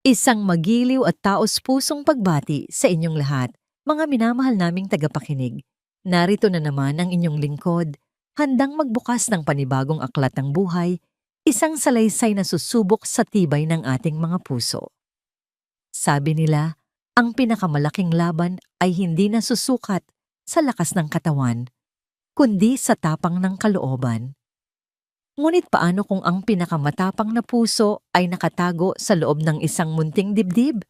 Isang magiliw at taos-pusong pagbati sa inyong lahat, mga minamahal naming tagapakinig. Narito na naman ang inyong lingkod, handang magbukas ng panibagong aklat ng buhay, isang salaysay na susubok sa tibay ng ating mga puso. Sabi nila, ang pinakamalaking laban ay hindi nasusukat sa lakas ng katawan, kundi sa tapang ng kalooban. Ngunit paano kung ang pinakamatapang na puso ay nakatago sa loob ng isang munting dibdib?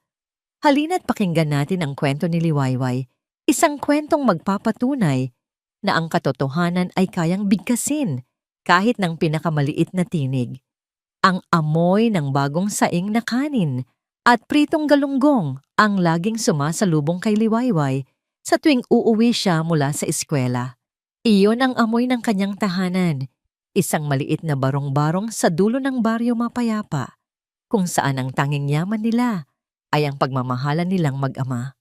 Halina't pakinggan natin ang kwento ni Liwayway, isang kwentong magpapatunay na ang katotohanan ay kayang bigkasin kahit ng pinakamaliit na tinig. Ang amoy ng bagong saing na kanin at pritong galunggong ang laging sumasalubong kay Liwayway sa tuwing uuwi siya mula sa eskwela. Iyon ang amoy ng kanyang tahanan, isang maliit na barong-barong sa dulo ng baryo mapayapa, kung saan ang tanging yaman nila ay ang pagmamahalan nilang mag-ama.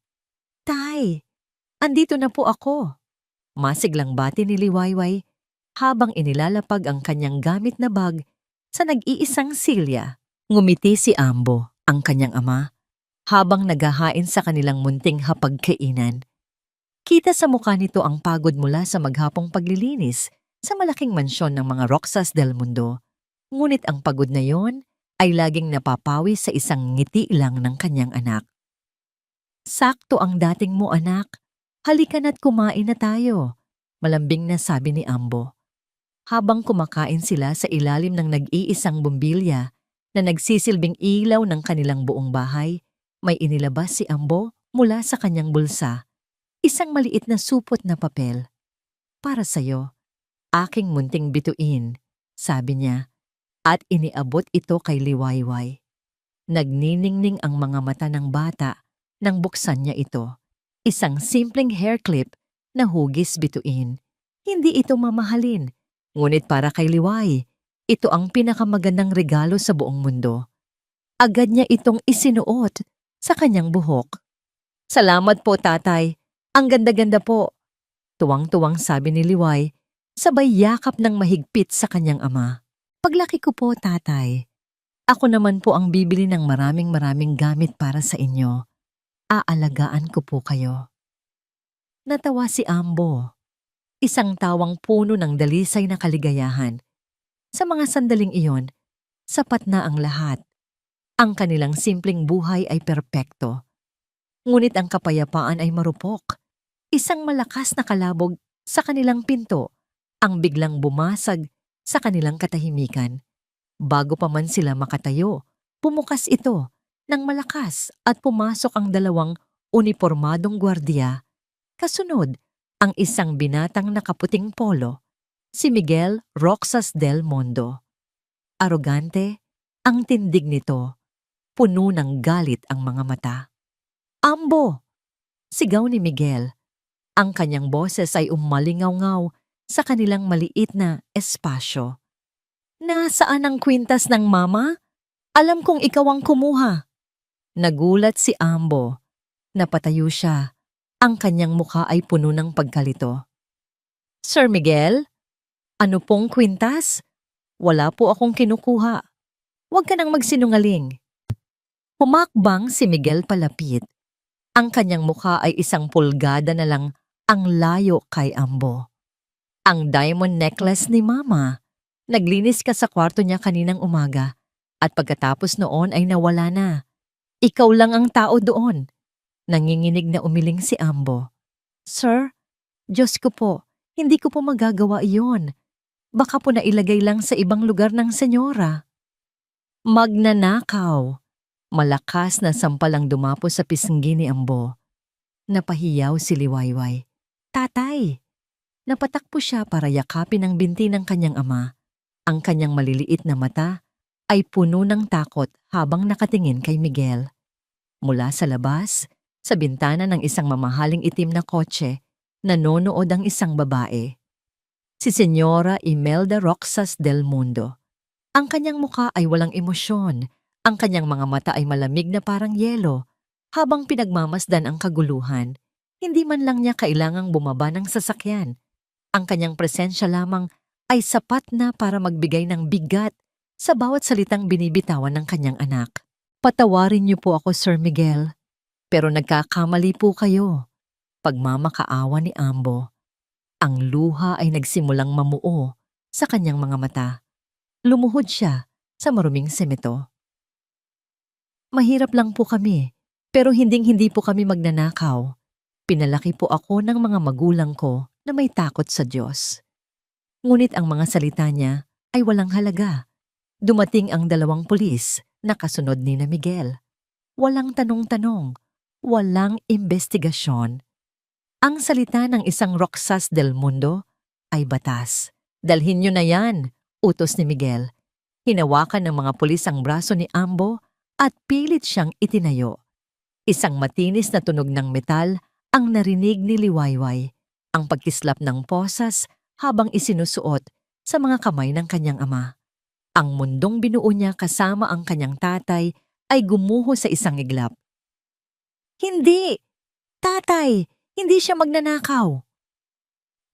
"Tay, andito na po ako," masiglang bati ni Liwayway habang inilalapag ang kanyang gamit na bag sa nag-iisang silya. Ngumiti si Ambo, ang kanyang ama, habang naghahain sa kanilang munting hapagkainan. Kita sa mukha nito ang pagod mula sa maghapong paglilinis sa malaking mansyon ng mga Roxas del Mundo. Ngunit ang pagod na yon ay laging napapawi sa isang ngiti lang ng kanyang anak. "Sakto ang dating mo, anak. Halika na't kumain na tayo," malambing na sabi ni Ambo. Habang kumakain sila sa ilalim ng nag-iisang bumbilya na nagsisilbing ilaw ng kanilang buong bahay, may inilabas si Ambo mula sa kanyang bulsa. Isang maliit na supot na papel. "Para sa'yo, aking munting bituin," sabi niya, at iniabot ito kay Liwayway. Nagniningning ang mga mata ng bata nang buksan niya ito. Isang simpleng hair clip na hugis bituin. Hindi ito mamahalin, ngunit para kay Liway, ito ang pinakamagandang regalo sa buong mundo. Agad niya itong isinuot sa kanyang buhok. "Salamat po, tatay. Ang ganda-ganda po," tuwang-tuwang sabi ni Liway, sabay yakap ng mahigpit sa kanyang ama. "Paglaki ko po, tatay, ako naman po ang bibili ng maraming gamit para sa inyo. Aalagaan ko po kayo." Natawa si Ambo, isang tawang puno ng dalisay na kaligayahan. Sa mga sandaling iyon, sapat na ang lahat. Ang kanilang simpleng buhay ay perpekto. Ngunit ang kapayapaan ay marupok. Isang malakas na kalabog sa kanilang pinto ang biglang bumasag sa kanilang katahimikan. Bago pa man sila makatayo, bumukas ito ng malakas at pumasok ang dalawang unipormadong gwardiya. Kasunod, ang isang binatang nakaputing polo, si Miguel Roxas del Mundo. Arogante, ang tindig nito, puno ng galit ang mga mata. "Ambo!" sigaw ni Miguel. Ang kanyang boses ay umalingaw-ngaw sa kanilang maliit na espasyo. "Nasaan ang kwintas ng mama? Alam kong ikaw ang kumuha." Nagulat si Ambo. Napatayo siya. Ang kanyang mukha ay puno ng pagkalito. "Sir Miguel? Ano pong kwintas? Wala po akong kinukuha. Huwag ka nang magsinungaling." Humakbang si Miguel palapit. Ang kanyang mukha ay isang pulgada na lang ang layo kay Ambo. "Ang diamond necklace ni Mama. Naglinis ka sa kwarto niya kaninang umaga at pagkatapos noon ay nawala na. Ikaw lang ang tao doon." Nanginginig na umiling si Ambo. "Sir, Diyos ko po, hindi ko po magagawa iyon. Baka po nailagay lang sa ibang lugar ng senyora." "Magnanakaw." Malakas na sampalang dumapo sa pisngi ni Ambo. Napahiyaw si Liwayway. "Tatay!" Napatakbo siya para yakapin ang binti ng kanyang ama. Ang kanyang maliliit na mata ay puno ng takot habang nakatingin kay Miguel. Mula sa labas, sa bintana ng isang mamahaling itim na kotse, nanonood ang isang babae. Si Senyora Imelda Roxas del Mundo. Ang kanyang mukha ay walang emosyon. Ang kanyang mga mata ay malamig na parang yelo. Habang pinagmamasdan ang kaguluhan, hindi man lang niya kailangang bumaba ng sasakyan. Ang kanyang presensya lamang ay sapat na para magbigay ng bigat sa bawat salitang binibitawan ng kanyang anak. Patawarin niyo po ako, Sir Miguel, pero nagkakamali po kayo. Pagmamakaawa ni Ambo, ang luha ay nagsimulang mamuo sa kanyang mga mata. Lumuhod siya sa maruming semento. Mahirap lang po kami, pero hinding-hindi po kami magnanakaw. Pinalaki po ako ng mga magulang ko na may takot sa Diyos. Ngunit ang mga salita niya ay walang halaga. Dumating ang 2 pulis na kasunod ni na Miguel. Walang tanong-tanong, walang investigasyon. Ang salita ng isang Roxas del Mundo ay batas. Dalhin niyo na yan, utos ni Miguel. Hinawakan ng mga pulis ang braso ni Ambo at pilit siyang itinayo. Isang matinis na tunog ng metal ang narinig ni Liwayway, ang pagkislap ng posas habang isinusuot sa mga kamay ng kanyang ama. Ang mundong binuo niya kasama ang kanyang tatay ay gumuho sa isang iglap. Hindi! Tatay! Hindi siya magnanakaw!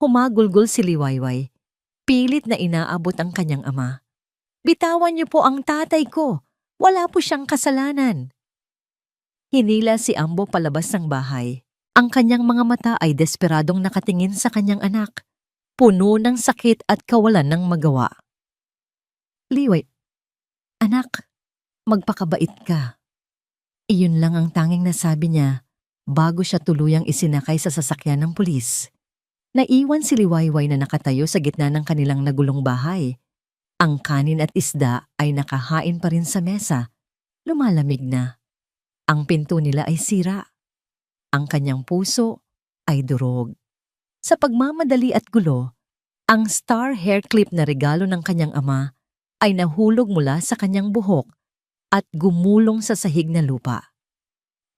Humagulgol si Liwayway. Pilit na inaabot ang kanyang ama. Bitawan niyo po ang tatay ko! Wala po siyang kasalanan! Hinila si Ambo palabas ng bahay. Ang kanyang mga mata ay desperadong nakatingin sa kanyang anak, puno ng sakit at kawalan ng magawa. Liway, anak, magpakabait ka. Iyon lang ang tanging nasabi niya bago siya tuluyang isinakay sa sasakyan ng pulis. Naiwan si Liwayway na nakatayo sa gitna ng kanilang nagulong bahay. Ang kanin at isda ay nakahain pa rin sa mesa. Lumalamig na. Ang pinto nila ay sira. Ang kanyang puso ay durog. Sa pagmamadali at gulo, ang star hair clip na regalo ng kanyang ama ay nahulog mula sa kanyang buhok at gumulong sa sahig na lupa.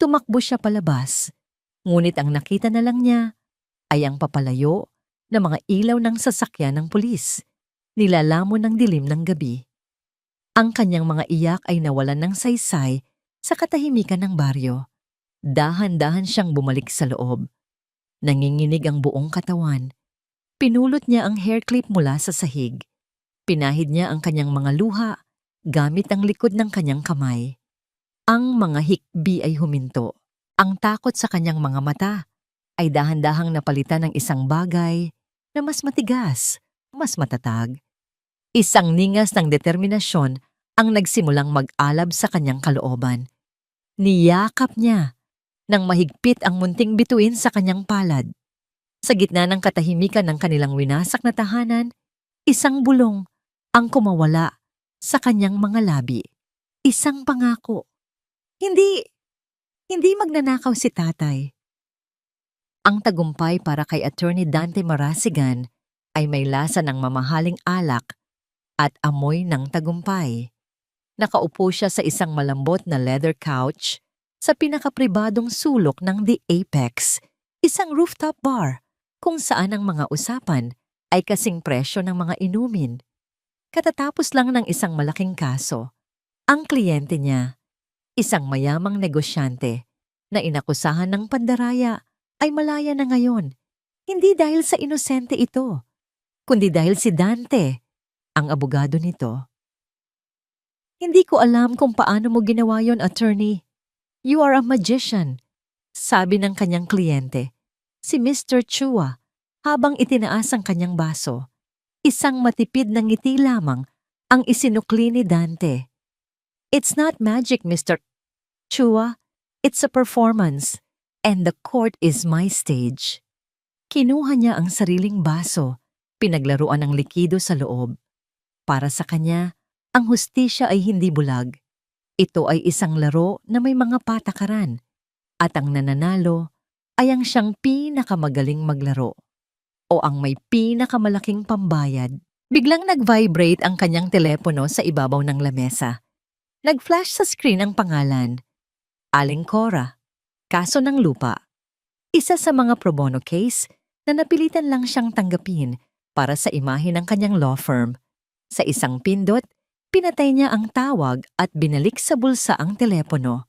Tumakbo siya palabas, ngunit ang nakita na lang niya ay ang papalayo na mga ilaw ng sasakyan ng pulis, nilalamon ng dilim ng gabi. Ang kanyang mga iyak ay nawalan ng saysay sa katahimikan ng baryo. Dahan-dahan siyang bumalik sa loob. Nanginginig ang buong katawan. Pinulot niya ang hair clip mula sa sahig. Pinahid niya ang kanyang mga luha gamit ang likod ng kanyang kamay. Ang mga hikbi ay huminto. Ang takot sa kanyang mga mata ay dahan-dahang napalitan ng isang bagay na mas matigas, mas matatag. Isang ningas ng determinasyon ang nagsimulang mag-alab sa kanyang kalooban. Niyakap niya nang mahigpit ang munting bituin sa kanyang palad. Sa gitna ng katahimikan ng kanilang winasak na tahanan, isang bulong ang kumawala sa kanyang mga labi. Isang pangako. Hindi magnanakaw si tatay. Ang tagumpay para kay Attorney Dante Marasigan ay may lasa ng mamahaling alak at amoy ng tagumpay. Nakaupo siya sa isang malambot na leather couch sa pinakapribadong sulok ng The Apex, isang rooftop bar kung saan ang mga usapan ay kasing presyo ng mga inumin. Katatapos lang ng isang malaking kaso, ang kliyente niya, isang mayamang negosyante na inakusahan ng pandaraya, ay malaya na ngayon. Hindi dahil sa inosente ito, kundi dahil si Dante, ang abogado nito. Hindi ko alam kung paano mo ginawa yon, attorney. You are a magician, sabi ng kanyang kliyente, si Mr. Chua, habang itinaas ang kanyang baso. Isang matipid na ngiti lamang ang isinukli ni Dante. It's not magic, Mr. Chua. It's a performance, and the court is my stage. Kinuha niya ang sariling baso, pinaglaruan ng likido sa loob. Para sa kanya, ang hustisya ay hindi bulag. Ito ay isang laro na may mga patakaran, at ang nananalo ay ang siyang pinakamagaling maglaro o ang may pinakamalaking pambayad. Biglang nag-vibrate ang kanyang telepono sa ibabaw ng lamesa. Nag-flash sa screen ang pangalan, Aling Cora, kaso ng lupa. Isa sa mga pro bono case na napilitan lang siyang tanggapin para sa imahe ng kanyang law firm. Sa isang pindot, pinatay niya ang tawag at binalik sa bulsa ang telepono.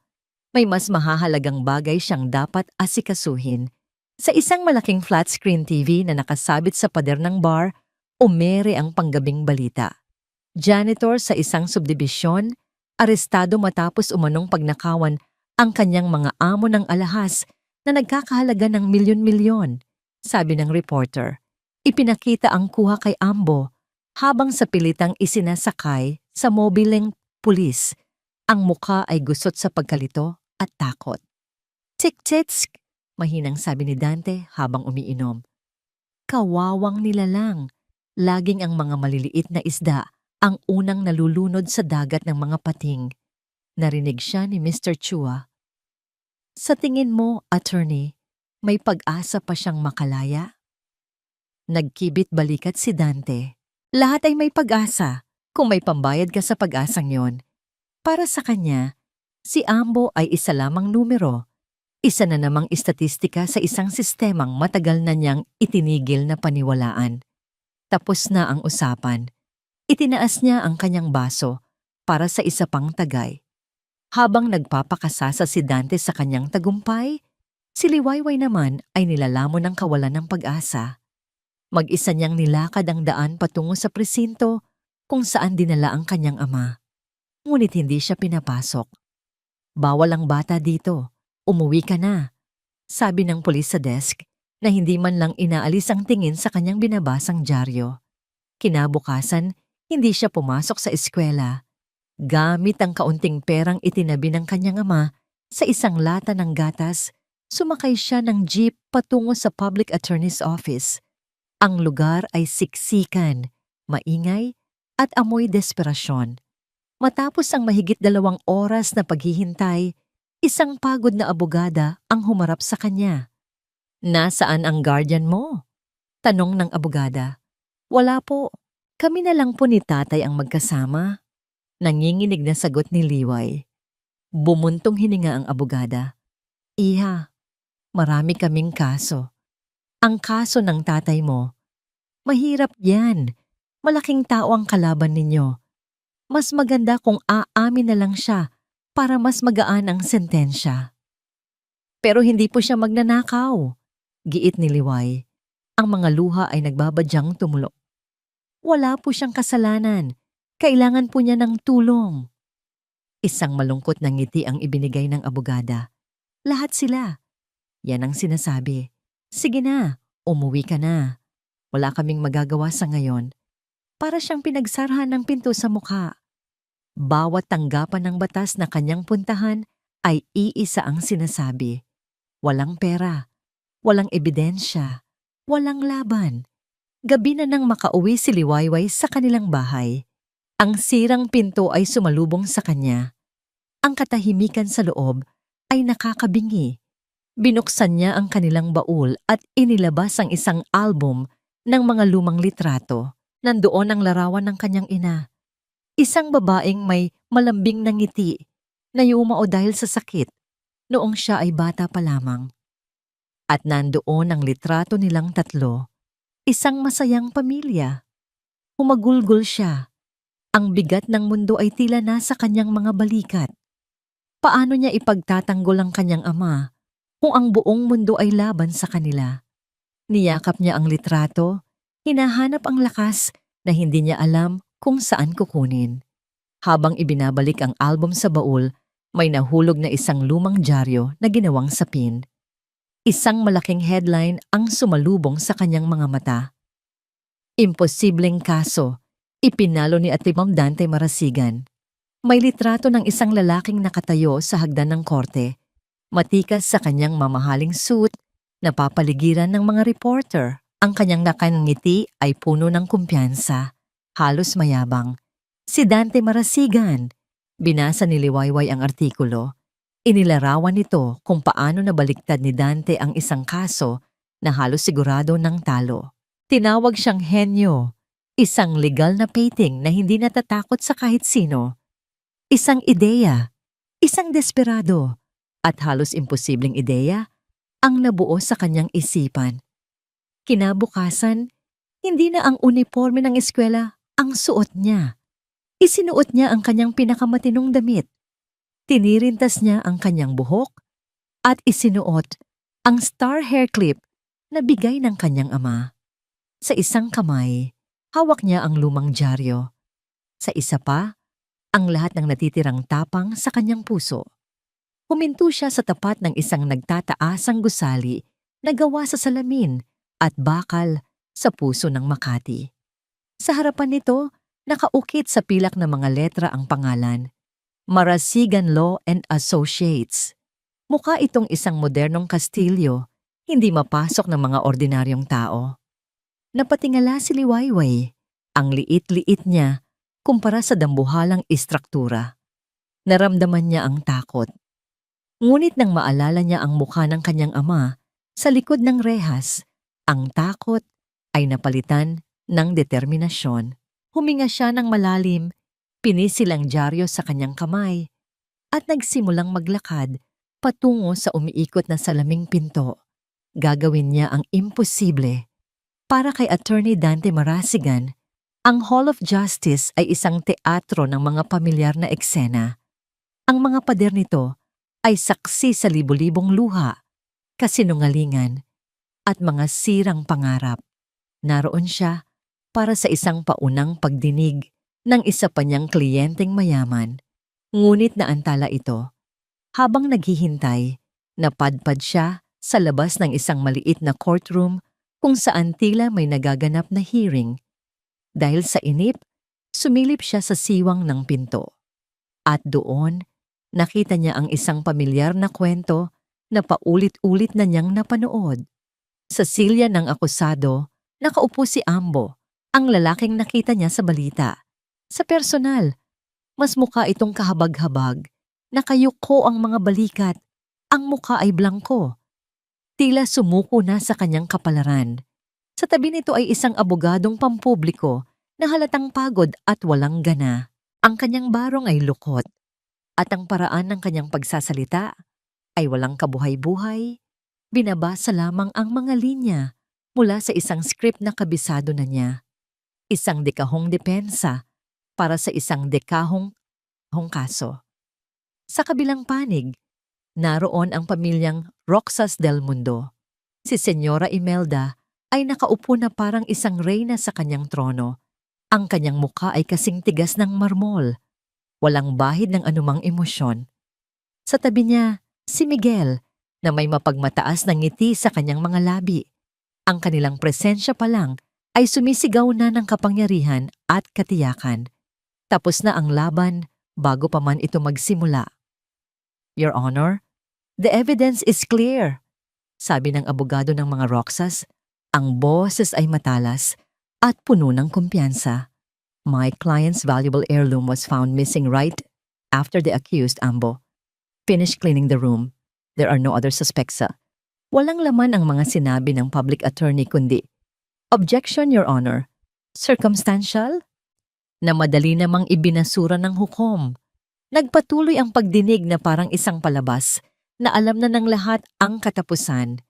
May mas mahahalagang bagay siyang dapat asikasuhin. Sa isang malaking flat screen TV na nakasabit sa pader ng bar, umere ang panggabing balita. Janitor sa isang subdibisyon Arestado matapos umanong pagnakawan ang kanyang mga amo ng alahas na nagkakahalaga ng milyon-milyon, sabi ng reporter. Ipinakita ang kuha kay Ambo habang sa pilitang isinasakay sa mobileng pulis. Ang muka ay gusot sa pagkalito at takot. Tik-tits, mahinang sabi ni Dante habang umiinom. Kawawang nilalang. Laging ang mga maliliit na isda ang unang nalulunod sa dagat ng mga pating. Narinig siya ni Mr. Chua. Sa tingin mo, attorney, may pag-asa pa siyang makalaya? Nagkibit balikat si Dante. Lahat ay may pag-asa kung may pambayad ka sa pag-asang yon. Para sa kanya, si Ambo ay isa lamang numero. Isa na namang istatistika sa isang sistemang matagal na niyang itinigil na paniwalaan. Tapos na ang usapan. Itinaas niya ang kanyang baso para sa isa pang tagay. Habang nagpapakasasa si Dante sa kanyang tagumpay, si Liwayway naman ay nilalamon ng kawalan ng pag-asa. Mag-isa niyang nilakad ang daan patungo sa presinto kung saan dinala ang kanyang ama. Ngunit hindi siya pinapasok. Bawal ang bata dito. Umuwi ka na, sabi ng pulis sa desk na hindi man lang inaalis ang tingin sa kanyang binabasang dyaryo. Kinabukasan, hindi siya pumasok sa eskwela. Gamit ang kaunting perang itinabi ng kanyang ama sa isang lata ng gatas, sumakay siya ng jeep patungo sa public attorney's office. Ang lugar ay siksikan, maingay at amoy desperasyon. Matapos ang mahigit 2 oras na paghihintay, isang pagod na abogada ang humarap sa kanya. Nasaan ang guardian mo? Tanong ng abogada. Wala po. Kami na lang po ni tatay ang magkasama. Nanginginig na sagot ni Liway. Bumuntong hininga ang abogada. Iha, marami kaming kaso. Ang kaso ng tatay mo, mahirap yan. Malaking tao ang kalaban ninyo. Mas maganda kung aamin na lang siya para mas magaan ang sentensya. Pero hindi po siya magnanakaw, giit ni Liway. Ang mga luha ay nagbabadyang tumulo. Wala po siyang kasalanan. Kailangan po niya ng tulong. Isang malungkot na ngiti ang ibinigay ng abogada. Lahat sila. Yan ang sinasabi. Sige na, umuwi ka na. Wala kaming magagawa sa ngayon. Para siyang pinagsarhan ng pinto sa mukha. Bawat tanggapan ng batas na kanyang puntahan ay iisa ang sinasabi. Walang pera, walang ebidensya, walang laban. Gabi na nang makauwi si Liwayway sa kanilang bahay. Ang sirang pinto ay sumalubong sa kanya. Ang katahimikan sa loob ay nakakabingi. Binuksan niya ang kanilang baul at inilabas ang isang album ng mga lumang litrato. Nandoon ang larawan ng kanyang ina. Isang babaeng may malambing na ngiti na yumao dahil sa sakit noong siya ay bata pa lamang. At nandoon ang litrato nilang tatlo, isang masayang pamilya. Humagulgol siya. Ang bigat ng mundo ay tila nasa kanyang mga balikat. Paano niya ipagtatanggol ang kanyang ama kung ang buong mundo ay laban sa kanila? Niyakap niya ang litrato, hinahanap ang lakas na hindi niya alam kung saan kukunin. Habang ibinabalik ang album sa baul, may nahulog na isang lumang dyaryo na ginawang sapin. Isang malaking headline ang sumalubong sa kanyang mga mata. Imposibleng kaso, ipinalo ni Atimong Dante Marasigan. May litrato ng isang lalaking nakatayo sa hagdan ng korte, matikas sa kanyang mamahaling suit, napapaligiran ng mga reporter. Ang kanyang nakangiti ay puno ng kumpiyansa, halos mayabang. Si Dante Marasigan. Binasa ni Liwayway ang artikulo. Inilarawan nito kung paano nabaliktad ni Dante ang isang kaso na halos sigurado ng talo. Tinawag siyang henyo, isang legal na painting na hindi natatakot sa kahit sino. Isang ideya, isang desperado, at halos imposibleng ideya ang nabuo sa kanyang isipan. Kinabukasan, hindi na ang uniforme ng eskwela ang suot niya. Isinuot niya ang kanyang pinakamatinong damit. Tinirintas niya ang kanyang buhok at isinuot ang star hair clip na bigay ng kanyang ama. Sa isang kamay, hawak niya ang lumang dyaryo. Sa isa pa, ang lahat ng natitirang tapang sa kanyang puso. Huminto siya sa tapat ng isang nagtataasang gusali na gawa sa salamin at bakal sa puso ng Makati. Sa harapan nito, nakaukit sa pilak na mga letra ang pangalan, Marasigan Law and Associates. Mukha itong isang modernong kastilyo, hindi mapasok ng mga ordinaryong tao. Napatingala si Liwayway, ang liit-liit niya kumpara sa dambuhalang istruktura. Naramdaman niya ang takot. Ngunit nang maalala niya ang mukha ng kanyang ama sa likod ng rehas, ang takot ay napalitan ng determinasyon. Huminga siya ng malalim, pinisil ang dyaryo sa kanyang kamay, at nagsimulang maglakad patungo sa umiikot na salaming pinto. Gagawin niya ang imposible. Para kay Attorney Dante Marasigan, ang Hall of Justice ay isang teatro ng mga pamilyar na eksena. Ang mga pader nito ay saksi sa libu-libong luha, kasinungalingan, at mga sirang pangarap. Naroon siya para sa isang paunang pagdinig ng isa pa niyang kliyenteng mayaman. Ngunit naantala ito. Habang naghihintay, napadpad siya sa labas ng isang maliit na courtroom kung saan tila may nagaganap na hearing. Dahil sa inip, sumilip siya sa siwang ng pinto. At doon, nakita niya ang isang pamilyar na kwento na paulit-ulit na niyang napanood. Sa silya ng akusado, nakaupo si Ambo, ang lalaking nakita niya sa balita. Sa personal, mas mukha itong kahabag-habag, nakayuko ang mga balikat, ang mukha ay blangko. Tila sumuko na sa kanyang kapalaran. Sa tabi nito ay isang abogadong pampubliko na halatang pagod at walang gana. Ang kanyang barong ay lukot. At ang paraan ng kanyang pagsasalita ay walang kabuhay-buhay. Binabasa lamang ang mga linya mula sa isang script na kabisado na niya. Isang dekahong depensa para sa isang dekahong kaso. Sa kabilang panig, naroon ang pamilyang Roxas del Mundo. Si Senyora Imelda ay nakaupo na parang isang reyna sa kanyang trono. Ang kanyang mukha ay kasing tigas ng marmol. Walang bahid ng anumang emosyon. Sa tabi niya, si Miguel, na may mapagmataas na ngiti sa kanyang mga labi. Ang kanilang presensya pa lang ay sumisigaw na ng kapangyarihan at katiyakan. Tapos na ang laban bago pa man ito magsimula. Your Honor, the evidence is clear. Sabi ng abogado ng mga Roxas, ang boses ay matalas at puno ng kumpiyansa. My client's valuable heirloom was found missing right after the accused, Ambo. Finished cleaning the room. There are no other suspects. Walang laman ang mga sinabi ng public attorney kundi, Objection, Your Honor. Circumstantial? Na madali namang ibinasura ng hukom. Nagpatuloy ang pagdinig na parang isang palabas na alam na ng lahat ang katapusan.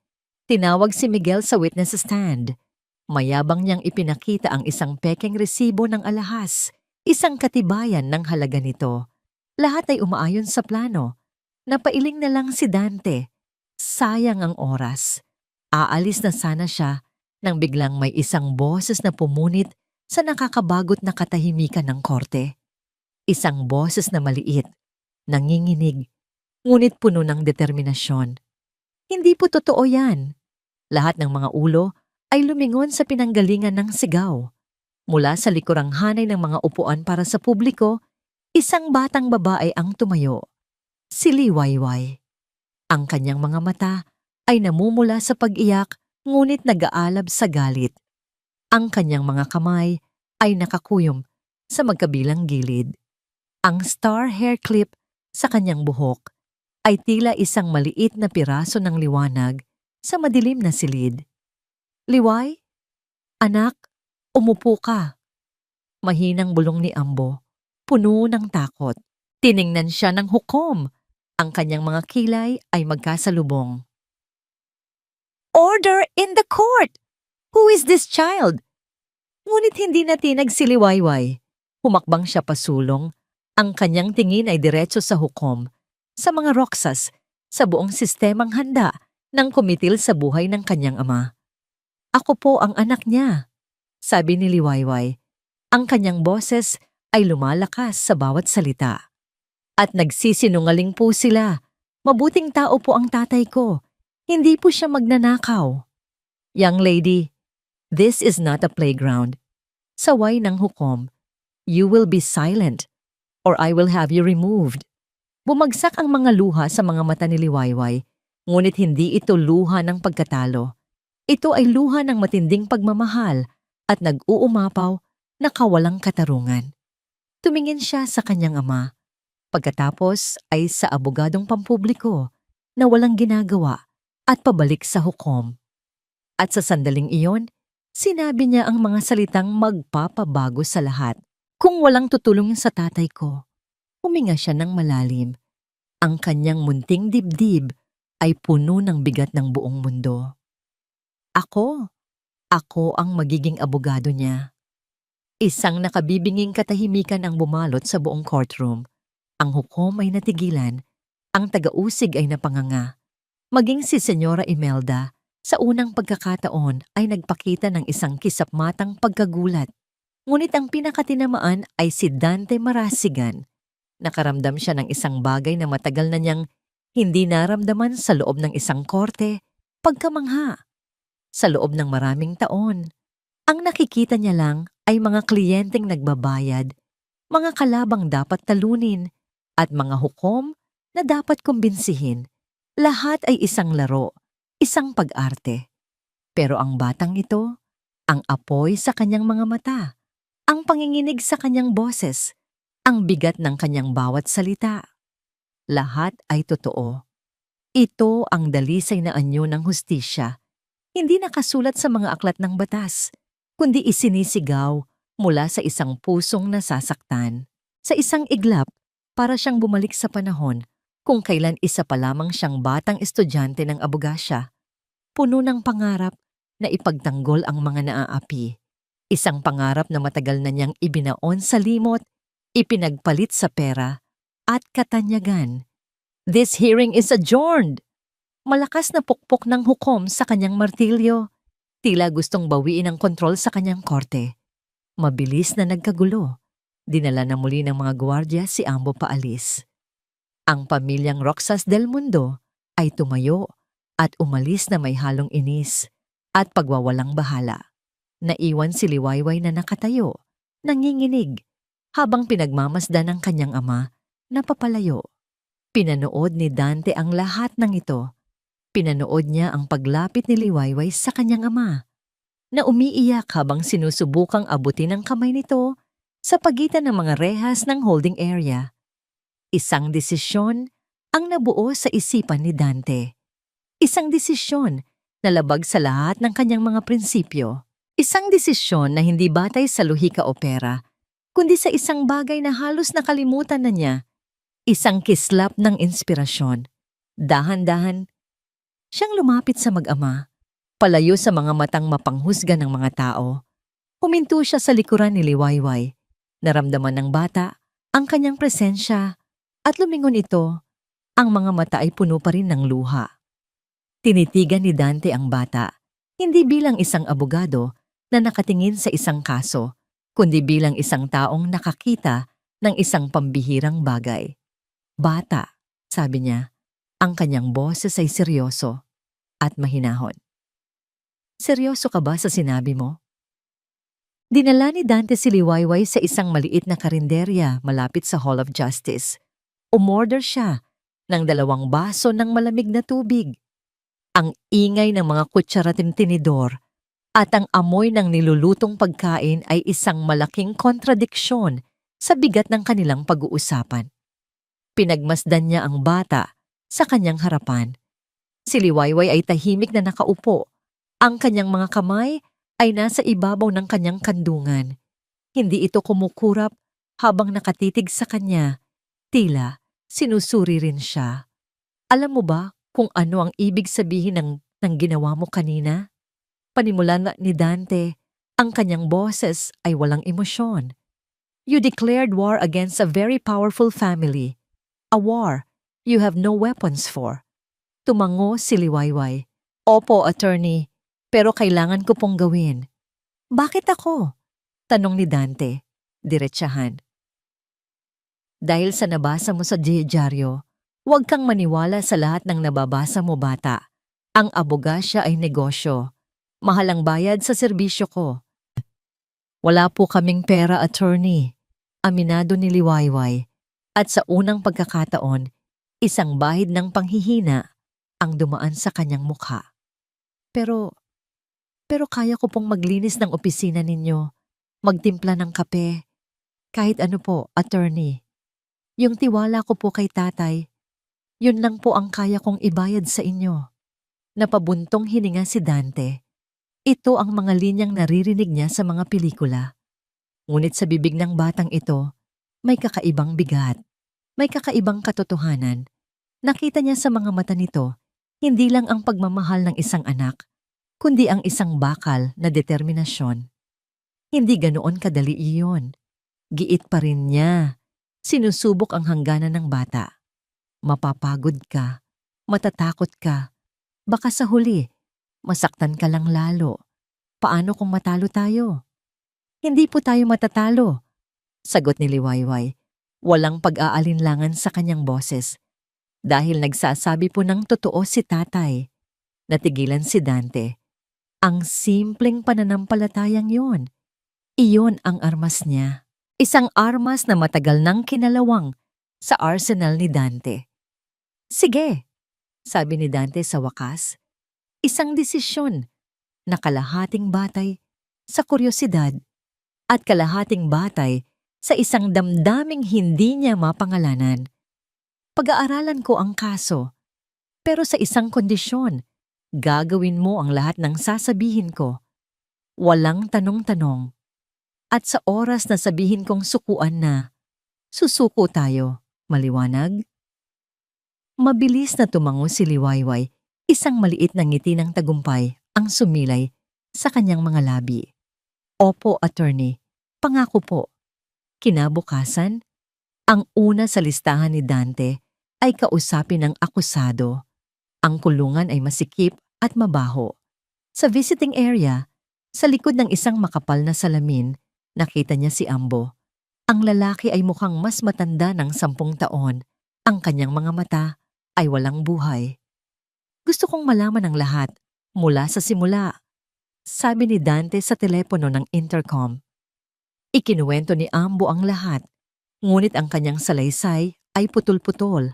Tinawag si Miguel sa witness stand. Mayabang niyang ipinakita ang isang pekeng resibo ng alahas, isang katibayan ng halaga nito. Lahat ay umaayon sa plano. Napailing na lang si Dante. Sayang ang oras. Aalis na sana siya nang biglang may isang boses na pumunit sa nakakabagot na katahimikan ng korte. Isang boses na maliit, nanginginig, ngunit puno ng determinasyon. Hindi po totoo yan. Lahat ng mga ulo ay lumingon sa pinanggalingan ng sigaw. Mula sa likurang hanay ng mga upuan para sa publiko, isang batang babae ang tumayo. Si Liwayway. Ang kanyang mga mata ay namumula sa pag-iyak ngunit nag-aalab sa galit. Ang kanyang mga kamay ay nakakuyom sa magkabilang gilid. Ang star hair clip sa kanyang buhok ay tila isang maliit na piraso ng liwanag sa madilim na silid. Liway? Anak, umupo ka. Mahinang bulong ni Ambo, puno ng takot. Tiningnan siya ng hukom. Ang kanyang mga kilay ay magkasalubong. Order in the court! Who is this child? Ngunit hindi natinag si Liwayway. Humakbang siya pasulong. Ang kanyang tingin ay diretso sa hukom, sa mga Roxas, sa buong sistemang handa ng kumitil sa buhay ng kanyang ama. Ako po ang anak niya, sabi ni Liwayway. Ang kanyang boses ay lumalakas sa bawat salita. At nagsisinungaling po sila. Mabuting tao po ang tatay ko. Hindi po siya magnanakaw. Young lady, this is not a playground. Saway ng hukom. You will be silent or I will have you removed. Bumagsak ang mga luha sa mga mata ni Liwayway, ngunit hindi ito luha ng pagkatalo. Ito ay luha ng matinding pagmamahal at nag-uumapaw na kawalang katarungan. Tumingin siya sa kanyang ama. Pagkatapos ay sa abogadong pampubliko na walang ginagawa at pabalik sa hukom. At sa sandaling iyon, sinabi niya ang mga salitang magpapabago sa lahat. Kung walang tutulong sa tatay ko, huminga siya ng malalim. Ang kanyang munting dibdib ay puno ng bigat ng buong mundo. Ako ang magiging abogado niya. Isang nakabibinging katahimikan ang bumalot sa buong courtroom. Ang hukom ay natigilan, ang taga-usig ay napanganga. Maging si Senyora Imelda, sa unang pagkakataon ay nagpakita ng isang kisapmatang pagkagulat. Ngunit ang pinakatinamaan ay si Dante Marasigan. Nakaramdam siya ng isang bagay na matagal na niyang hindi naramdaman sa loob ng isang korte, pagkamangha. Sa loob ng maraming taon, ang nakikita niya lang ay mga kliyenteng nagbabayad, mga kalabang dapat talunin, at mga hukom na dapat kumbinsihin. Lahat ay isang laro, isang pag-arte. Pero ang batang ito, ang apoy sa kanyang mga mata, ang panginginig sa kanyang boses, ang bigat ng kanyang bawat salita. Lahat ay totoo. Ito ang dalisay na anyo ng hustisya. Hindi nakasulat sa mga aklat ng batas, kundi isinisigaw mula sa isang pusong nasasaktan. Sa isang iglap, para siyang bumalik sa panahon kung kailan isa pa lamang siyang batang estudyante ng abogasya. Puno ng pangarap na ipagtanggol ang mga naaapi. Isang pangarap na matagal na niyang ibinaon sa limot, ipinagpalit sa pera, at katanyagan. This hearing is adjourned! Malakas na pukpok ng hukom sa kanyang martilyo. Tila gustong bawiin ang kontrol sa kanyang korte. Mabilis na nagkagulo. Dinala na muli ng mga gwardya si Ambo paalis. Ang pamilyang Roxas del Mundo ay tumayo at umalis na may halong inis at pagwawalang bahala. Naiwan si Liwayway na nakatayo, nanginginig, habang pinagmamasdan ng kanyang ama na papalayo. Pinanood ni Dante ang lahat ng ito. Pinanood niya ang paglapit ni Liwayway sa kanyang ama, na umiiyak habang sinusubukang abutin ang kamay nito sa pagitan ng mga rehas ng holding area. Isang desisyon ang nabuo sa isipan ni Dante. Isang desisyon na labag sa lahat ng kanyang mga prinsipyo. Isang desisyon na hindi batay sa luhika o pera, kundi sa isang bagay na halos nakalimutan na niya. Isang kislap ng inspirasyon. Dahan-dahan, siyang lumapit sa mag-ama, palayo sa mga matang mapanghusga ng mga tao. Huminto siya sa likuran ni Liwayway. Naramdaman ng bata ang kanyang presensya at lumingon ito. Ang mga mata ay puno pa rin ng luha. Tinitigan ni Dante ang bata, hindi bilang isang abogado na nakatingin sa isang kaso, kundi bilang isang taong nakakita ng isang pambihirang bagay. Bata, sabi niya, ang kanyang boses ay seryoso at mahinahon. Seryoso ka ba sa sinabi mo? Dinala ni Dante si Liwayway sa isang maliit na karinderya malapit sa Hall of Justice. Umorder siya ng 2 baso ng malamig na tubig. Ang ingay ng mga kutsarating tinidor at ang amoy ng nilulutong pagkain ay isang malaking kontradiksyon sa bigat ng kanilang pag-uusapan. Pinagmasdan niya ang bata sa kanyang harapan. Si Liwayway ay tahimik na nakaupo. Ang kanyang mga kamay ay nasa ibabaw ng kanyang kandungan. Hindi ito kumukurap habang nakatitig sa kanya. Tila sinusuri rin siya. Alam mo ba kung ano ang ibig sabihin ng ginawa mo kanina? Panimula na ni Dante, ang kanyang boses ay walang emosyon. You declared war against a very powerful family. A war you have no weapons for. Tumango si Liwayway. Opo, attorney, pero kailangan ko pong gawin. Bakit ako? Tanong ni Dante, diretsahan. Dahil sa nabasa mo sa diaryong, huwag kang maniwala sa lahat ng nababasa mo, bata. Ang abogasya ay negosyo. Mahal ang bayad sa serbisyo ko. Wala po kaming pera, attorney. Aminado ni Liwayway. At sa unang pagkakataon, isang bahid ng panghihina ang dumaan sa kanyang mukha. Pero kaya ko pong maglinis ng opisina ninyo, magtimpla ng kape, kahit ano po, attorney. Yung tiwala ko po kay tatay, yun lang po ang kaya kong ibayad sa inyo. Napabuntong hininga si Dante. Ito ang mga linyang naririnig niya sa mga pelikula. Ngunit sa bibig ng batang ito, may kakaibang bigat. May kakaibang katotohanan. Nakita niya sa mga mata nito, hindi lang ang pagmamahal ng isang anak, kundi ang isang bakal na determinasyon. Hindi ganoon kadali iyon. Giit pa rin niya. Sinusubok ang hangganan ng bata. Mapapagod ka, matatakot ka, baka sa huli, masaktan ka lang lalo. Paano kung matalo tayo? Hindi po tayo matatalo, sagot ni Liwayway. Walang pag-aalinlangan sa kanyang boses. Dahil nagsasabi po ng totoo si tatay. Natigilan si Dante. Ang simpleng pananampalatayang yon. Iyon ang armas niya. Isang armas na matagal nang kinalawang sa arsenal ni Dante. Sige, sabi ni Dante sa wakas. Isang desisyon na kalahating batay sa kuryosidad at kalahating batay sa isang damdaming hindi niya mapangalanan. Pag-aaralan ko ang kaso, pero sa isang kondisyon, gagawin mo ang lahat ng sasabihin ko. Walang tanong-tanong. At sa oras na sabihin kong sukuan na, susuko tayo, maliwanag? Mabilis na tumango si Liwayway, isang maliit na ngiti ng tagumpay ang sumilay sa kanyang mga labi. Opo, attorney, pangako po. Kinabukasan, ang una sa listahan ni Dante ay kausapin ng akusado. Ang kulungan ay masikip at mabaho. Sa visiting area, sa likod ng isang makapal na salamin, nakita niya si Ambo. Ang lalaki ay mukhang mas matanda ng 10 taon. Ang kanyang mga mata ay walang buhay. Gusto kong malaman ang lahat, mula sa simula, sabi ni Dante sa telepono ng intercom. Ikinuwento ni Ambo ang lahat, ngunit ang kanyang salaysay ay putol-putol,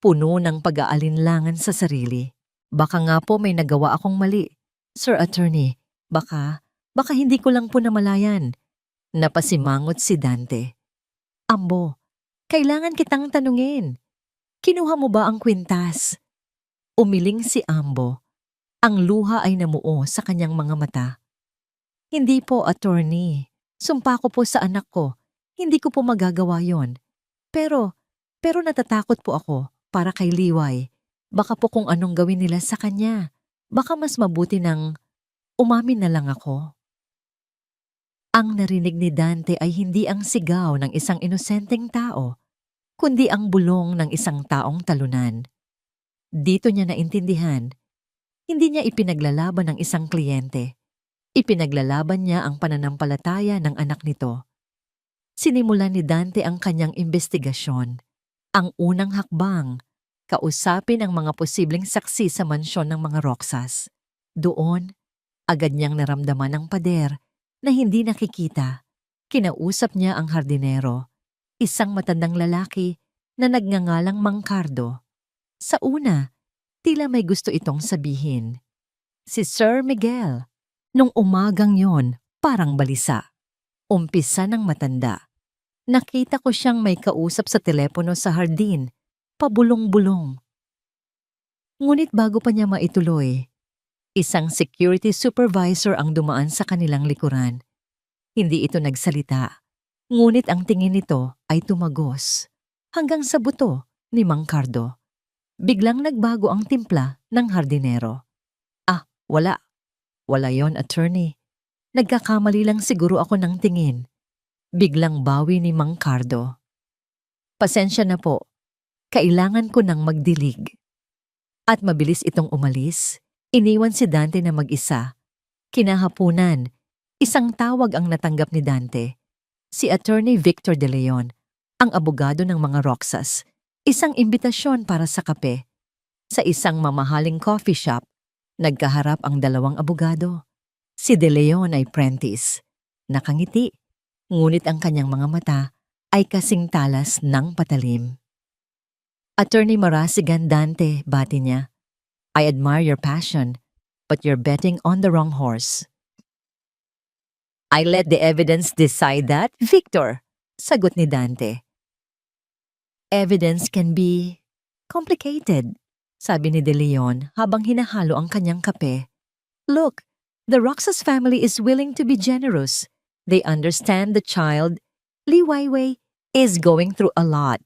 puno ng pag-aalinlangan sa sarili. Baka nga po may nagawa akong mali. Sir Attorney, baka hindi ko lang po namalayan. Napasimangot si Dante. Ambo, kailangan kitang tanungin. Kinuha mo ba ang kwintas? Umiling si Ambo. Ang luha ay namuo sa kanyang mga mata. Hindi po, attorney. Sumpa ko po sa anak ko. Hindi ko po magagawa yon. Pero natatakot po ako para kay Liway. Baka po kung anong gawin nila sa kanya. Baka mas mabuti nang umamin na lang ako. Ang narinig ni Dante ay hindi ang sigaw ng isang inosenteng tao, kundi ang bulong ng isang taong talunan. Dito niya naintindihan, hindi niya ipinaglalaban ng isang kliyente. Ipinaglalaban niya ang pananampalataya ng anak nito. Sinimulan ni Dante ang kanyang investigasyon. Ang unang hakbang, kausapin ang mga posibleng saksi sa mansyon ng mga Roxas. Doon, agad niyang naramdaman ang pader na hindi nakikita. Kinausap niya ang hardinero, isang matandang lalaki na nagngangalang Mangkardo. Sa una, tila may gusto itong sabihin. Si Sir Miguel. Nung umagang yon, parang balisa. Umpisa ng matanda. Nakita ko siyang may kausap sa telepono sa hardin, pabulong-bulong. Ngunit bago pa niya maituloy, isang security supervisor ang dumaan sa kanilang likuran. Hindi ito nagsalita, ngunit ang tingin nito ay tumagos hanggang sa buto ni Mangkardo. Biglang nagbago ang timpla ng hardinero. Wala. Wala yon, attorney. Nagkakamali lang siguro ako ng tingin. Biglang bawi ni Mangkardo. Pasensya na po. Kailangan ko nang magdilig. At mabilis itong umalis. Iniwan si Dante na mag-isa. Kinahapunan, isang tawag ang natanggap ni Dante. Si Attorney Victor De Leon, Ang abogado ng mga Roxas, isang imbitasyon para sa kape. Sa isang mamahaling coffee shop, nagkaharap ang dalawang abogado. Si De Leon ay Prentice. Nakangiti, ngunit ang kanyang mga mata ay kasing talas ng patalim. Attorney Marasigan Dante, bati niya. I admire your passion, but you're betting on the wrong horse. I let the evidence decide that, Victor, sagot ni Dante. Evidence can be complicated, sabi ni De Leon habang hinahalo ang kanyang kape. Look, the Roxas family is willing to be generous. They understand the child, Li Weiwei, is going through a lot.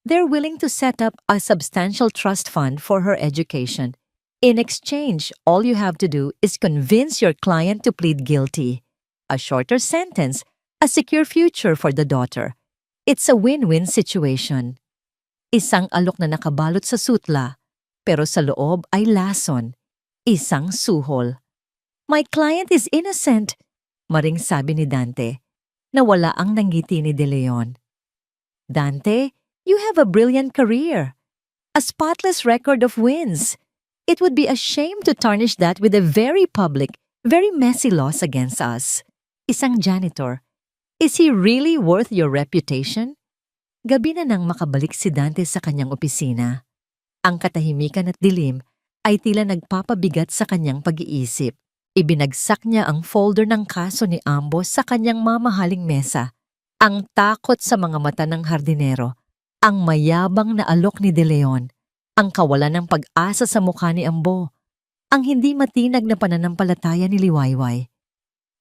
They're willing to set up a substantial trust fund for her education. In exchange, all you have to do is convince your client to plead guilty. A shorter sentence, a secure future for the daughter. It's a win-win situation. Isang alok na nakabalot sa sutla, pero sa loob ay lason. Isang suhol. My client is innocent, maring sabi ni Dante, na wala ang nanggiti ni De Leon. Dante, you have a brilliant career. A spotless record of wins. It would be a shame to tarnish that with a very public, very messy loss against us. Isang janitor. Is he really worth your reputation? Gabi na nang makabalik si Dante sa kanyang opisina. Ang katahimikan at dilim ay tila nagpapabigat sa kanyang pag-iisip. Ibinagsak niya ang folder ng kaso ni Ambo sa kanyang mamahaling mesa. Ang takot sa mga mata ng hardinero, ang mayabang na alok ni De Leon, ang kawalan ng pag-asa sa mukha ni Ambo, ang hindi matinag na pananampalataya ni Liwayway.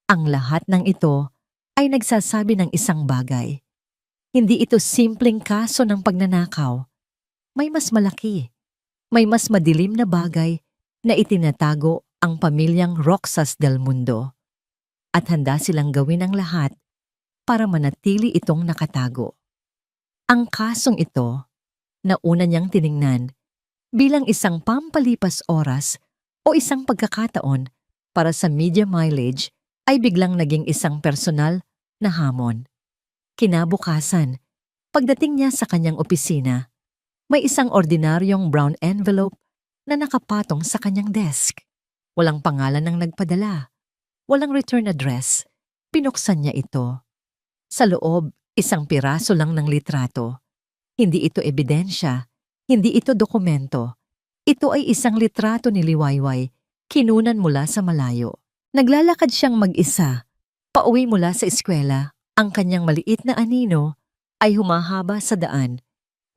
Ang lahat ng ito ay nagsasabi ng isang bagay. Hindi ito simpleng kaso ng pagnanakaw. May mas malaki, may mas madilim na bagay na itinatago ang pamilyang Roxas del Mundo. At handa silang gawin ang lahat para manatili itong nakatago. Ang kasong ito, na una niyang tiningnan bilang isang pampalipas oras o isang pagkakataon para sa media mileage, ay biglang naging isang personal na hamon. Kinabukasan, pagdating niya sa kanyang opisina, may isang ordinaryong brown envelope na nakapatong sa kanyang desk. Walang pangalan ng nagpadala. Walang return address. Pinuksan niya ito. Sa loob, isang piraso lang ng litrato. Hindi ito ebidensya. Hindi ito dokumento. Ito ay isang litrato ni Liwayway, kinunan mula sa malayo. Naglalakad siyang mag-isa. Pauwi mula sa eskwela, ang kanyang maliit na anino ay humahaba sa daan.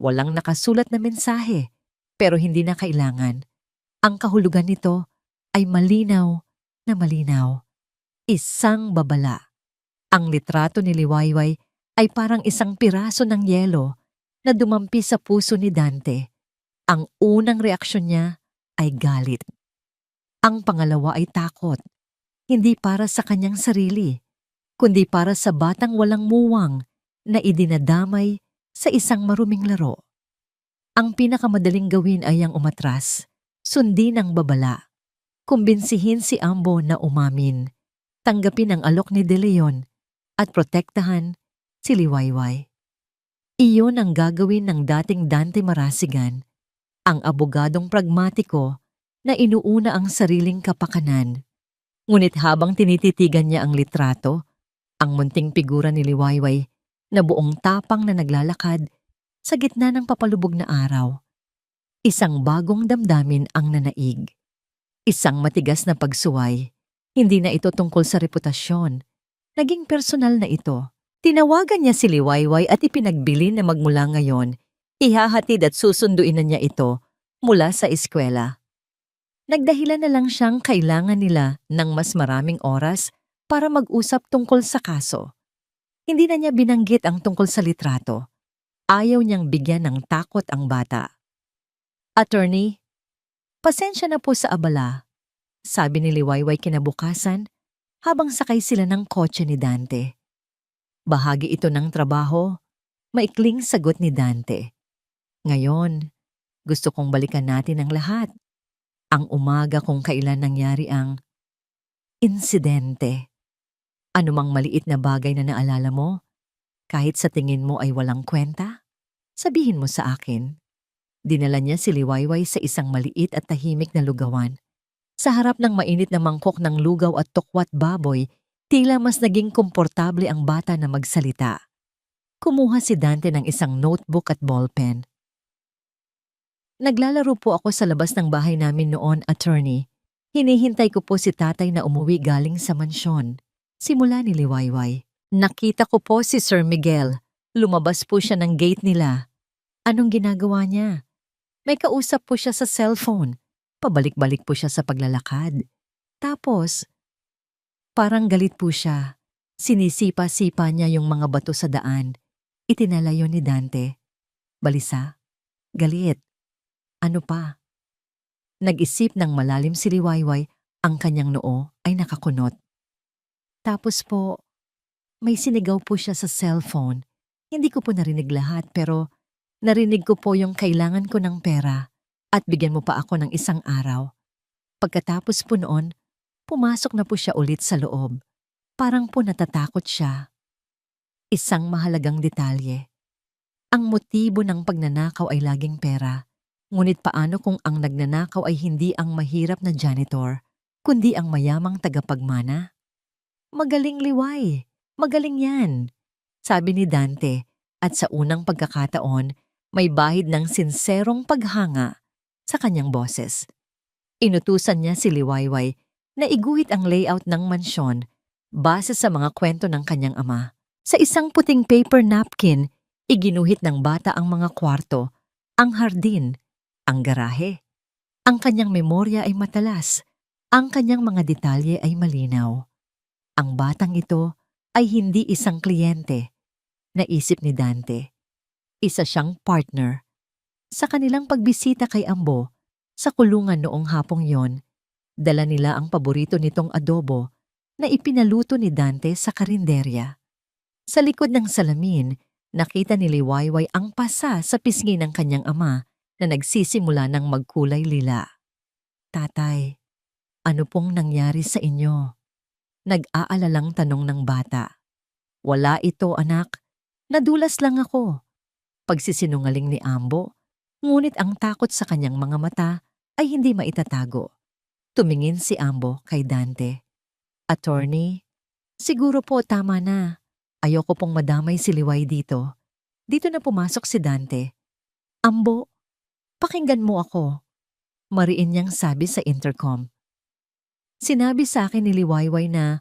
Walang nakasulat na mensahe, pero hindi na kailangan. Ang kahulugan nito ay malinaw na malinaw. Isang babala. Ang litrato ni Liwayway ay parang isang piraso ng yelo na dumampi sa puso ni Dante. Ang unang reaksyon niya ay galit. Ang pangalawa ay takot. Hindi para sa kanyang sarili, kundi para sa batang walang muwang na idinadamay sa isang maruming laro. Ang pinakamadaling gawin ay ang umatras, sundin ang babala, kumbinsihin si Ambo na umamin, tanggapin ang alok ni De Leon, at protektahan si Liwayway. Iyon ang gagawin ng dating Dante Marasigan, ang abogadong pragmatiko na inuuna ang sariling kapakanan. Ngunit habang tinititigan niya ang litrato, ang munting figura ni Liwayway na buong tapang na naglalakad sa gitna ng papalubog na araw. Isang bagong damdamin ang nanaig. Isang matigas na pagsuway. Hindi na ito tungkol sa reputasyon. Naging personal na ito. Tinawagan niya si Liwayway at ipinagbili na magmula ngayon, ihahatid at susunduin na niya ito mula sa eskwela. Nagdahilan na lang siyang kailangan nila ng mas maraming oras para mag-usap tungkol sa kaso. Hindi na niya binanggit ang tungkol sa litrato. Ayaw niyang bigyan ng takot ang bata. Attorney, pasensya na po sa abala, sabi ni Liwayway kinabukasan habang sakay sila ng kotse ni Dante. Bahagi ito ng trabaho, maikling sagot ni Dante. Ngayon, gusto kong balikan natin ang lahat. Ang umaga kung kailan nangyari ang insidente. Anumang maliit na bagay na naalala mo, Kahit sa tingin mo ay walang kwenta, sabihin mo sa akin. Dinala niya si Liwayway sa isang maliit at tahimik na lugawan. Sa harap ng mainit na mangkok ng lugaw at tokwat baboy, tila mas naging komportable ang bata na magsalita. Kumuha si Dante ng isang notebook at ballpen. Naglalaro po ako sa labas ng bahay namin noon, attorney. Hinihintay ko po si tatay na umuwi galing sa mansyon. Simula ni Liwayway. Nakita ko po si Sir Miguel. Lumabas po siya ng gate nila. Anong ginagawa niya? May kausap po siya sa cellphone. Pabalik-balik po siya sa paglalakad. Tapos, parang galit po siya. Sinisipa-sipa niya yung mga bato sa daan. Itinalayo ni Dante. Balisa? Galit? Ano pa? Nag-isip ng malalim si Liwayway, ang kanyang noo ay nakakunot. Tapos po, may sinigaw po siya sa cellphone. Hindi ko po narinig lahat pero narinig ko po yung kailangan ko ng pera at bigyan mo pa ako ng isang araw. Pagkatapos po noon, pumasok na po siya ulit sa loob. Parang po natatakot siya. Isang mahalagang detalye. Ang motibo ng pagnanakaw ay laging pera. Ngunit paano kung ang nagnanakaw ay hindi ang mahirap na janitor, kundi ang mayamang tagapagmana? Magaling, Liway. Magaling yan. Sabi ni Dante at sa unang pagkakataon, may bahid ng sinserong paghanga sa kanyang boses. Inutusan niya si Liwayway na iguhit ang layout ng mansyon base sa mga kwento ng kanyang ama. Sa isang puting paper napkin, iginuhit ng bata ang mga kwarto, ang hardin, ang garahe. Ang kanyang memorya ay matalas. Ang kanyang mga detalye ay malinaw. Ang batang ito ay hindi isang kliyente. Naisip ni Dante. Isa siyang partner. Sa kanilang pagbisita kay Ambo, sa kulungan noong hapong yon, dala nila ang paborito nitong adobo na ipinaluto ni Dante sa karinderya. Sa likod ng salamin, nakita ni Liwayway ang pasa sa pisngi ng kanyang ama na nagsisimula ng magkulay lila. Tatay, ano pong nangyari sa inyo? Nag-aalalang tanong ng bata. Wala ito, anak. Nadulas lang ako. Pagsisinungaling ni Ambo, ngunit ang takot sa kanyang mga mata ay hindi maitatago. Tumingin si Ambo kay Dante. Attorney, siguro po tama na. Ayoko pong madamay si Liway dito. Dito na pumasok si Dante. Ambo, pakinggan mo ako. Mariin niyang sabi sa intercom. Sinabi sa akin ni Liwayway na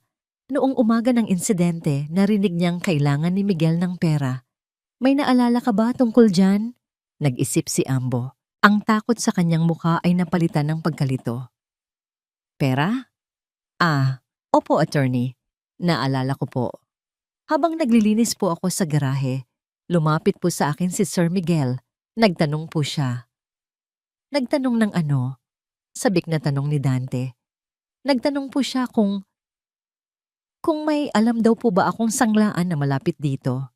noong umaga ng insidente, narinig niyang kailangan ni Miguel ng pera. May naalala ka ba tungkol dyan? Nag-isip si Ambo. Ang takot sa kanyang mukha ay napalitan ng pagkalito. Pera? Opo, attorney. Naalala ko po. Habang naglilinis po ako sa garahe, lumapit po sa akin si Sir Miguel. Nagtanong po siya. Nagtanong ng ano? Sabik na tanong ni Dante. Nagtanong po siya kung may alam daw po ba akong sanglaan na malapit dito.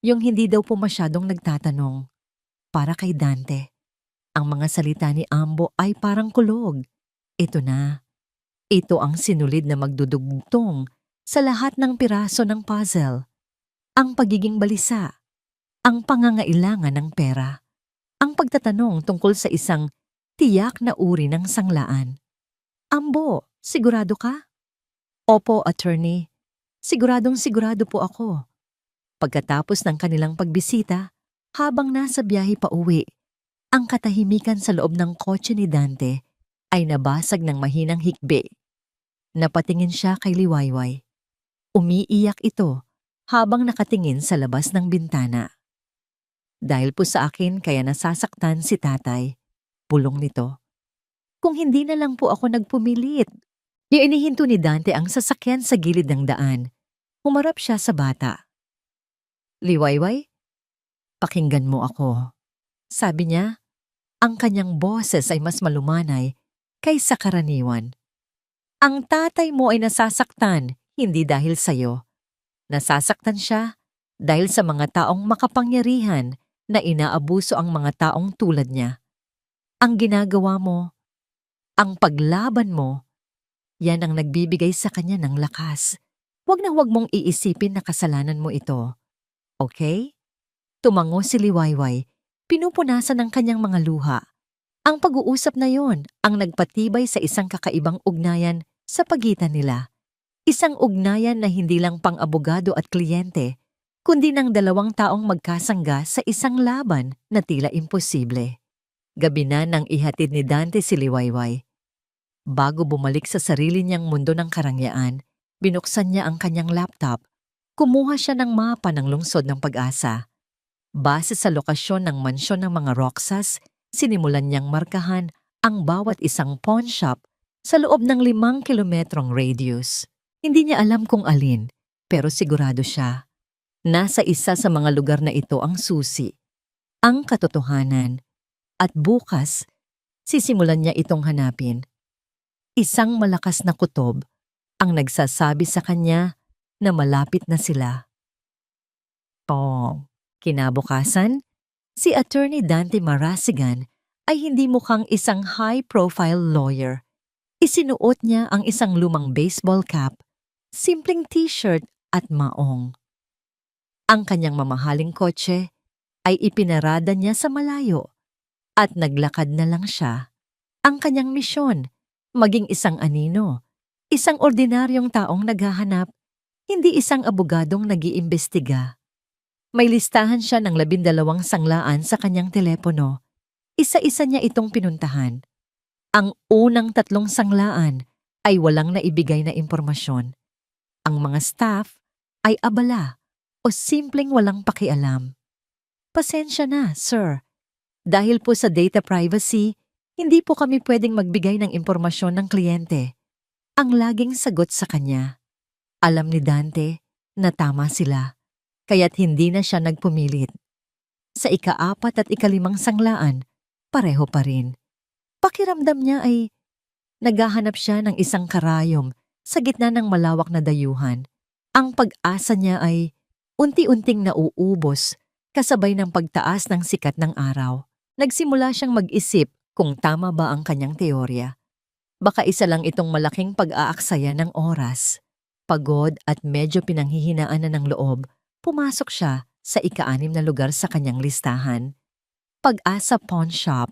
Yung hindi daw po masyadong nagtatanong. Para kay Dante, ang mga salita ni Ambo ay parang kulog. Ito na. Ito ang sinulid na magdudugtong sa lahat ng piraso ng puzzle. Ang pagiging balisa, ang pangangailangan ng pera, ang pagtatanong tungkol sa isang tiyak na uri ng sanglaan. Ambo, sigurado ka? Opo, attorney. Siguradong sigurado po ako. Pagkatapos ng kanilang pagbisita, habang nasa biyahe pa uwi, ang katahimikan sa loob ng kotse ni Dante ay nabasag ng mahinang hikbi. Napatingin siya kay Liwayway. Umiiyak ito habang nakatingin sa labas ng bintana. Dahil po sa akin kaya nasasaktan si tatay, bulong nito. Kung hindi na lang po ako nagpumilit. Inihinto ni Dante ang sasakyan sa gilid ng daan. Humarap siya sa bata. Liwayway, pakinggan mo ako. Sabi niya, ang kanyang boses ay mas malumanay kaysa karaniwan. Ang tatay mo ay nasasaktan, hindi dahil sa'yo. Nasasaktan siya dahil sa mga taong makapangyarihan na inaabuso ang mga taong tulad niya. Ang ginagawa mo, ang paglaban mo, yan ang nagbibigay sa kanya ng lakas. Huwag na huwag mong iisipin na kasalanan mo ito. Okay? Tumango si Liwayway. Pinupunasan ng kanyang mga luha. Ang pag-uusap na yon ang nagpatibay sa isang kakaibang ugnayan sa pagitan nila. Isang ugnayan na hindi lang pang-abogado at kliyente, kundi ng dalawang taong magkasangga sa isang laban na tila imposible. Gabi na nang ihatid ni Dante si Liwayway. Bago bumalik sa sarili niyang mundo ng karangyaan, binuksan niya ang kanyang laptop. Kumuha siya ng mapa ng lungsod ng Pag-asa. Base sa lokasyon ng mansyon ng mga Roxas, sinimulan niyang markahan ang bawat isang pawn shop sa loob ng 5 kilometrong radius. Hindi niya alam kung alin, pero sigurado siya. Nasa isa sa mga lugar na ito ang susi, ang katotohanan. At bukas, sisimulan niya itong hanapin. Isang malakas na kutob ang nagsasabi sa kanya na malapit na sila. Kinabukasan, si Attorney Dante Marasigan ay hindi mukhang isang high-profile lawyer. Isinuot niya ang isang lumang baseball cap, simpleng t-shirt at maong. Ang kanyang mamahaling kotse ay ipinarada niya sa malayo at naglakad na lang siya. Ang kanyang misyon, maging isang anino, isang ordinaryong taong naghahanap, hindi isang abogadong nag-iimbestiga. May listahan siya ng 12 sanglaan sa kanyang telepono. Isa-isa niya itong pinuntahan. Ang unang 3 sanglaan ay walang naibigay na impormasyon. Ang mga staff ay abala o simpleng walang pakialam. Pasensya na, sir. Dahil po sa data privacy, hindi po kami pwedeng magbigay ng impormasyon ng kliyente. Ang laging sagot sa kanya. Alam ni Dante na tama sila. Kaya't hindi na siya nagpumilit. Sa ika-4 at ika-5 sanglaan, pareho pa rin. Pakiramdam niya ay naghahanap siya ng isang karayom sa gitna ng malawak na dayuhan. Ang pag-asa niya ay unti-unting nauubos kasabay ng pagtaas ng sikat ng araw. Nagsimula siyang mag-isip kung tama ba ang kanyang teorya. Baka isa lang itong malaking pag-aaksaya ng oras. Pagod at medyo pinanghihinaan na ng loob, pumasok siya sa ika-6 na lugar sa kanyang listahan. Pag-asa Pawn Shop.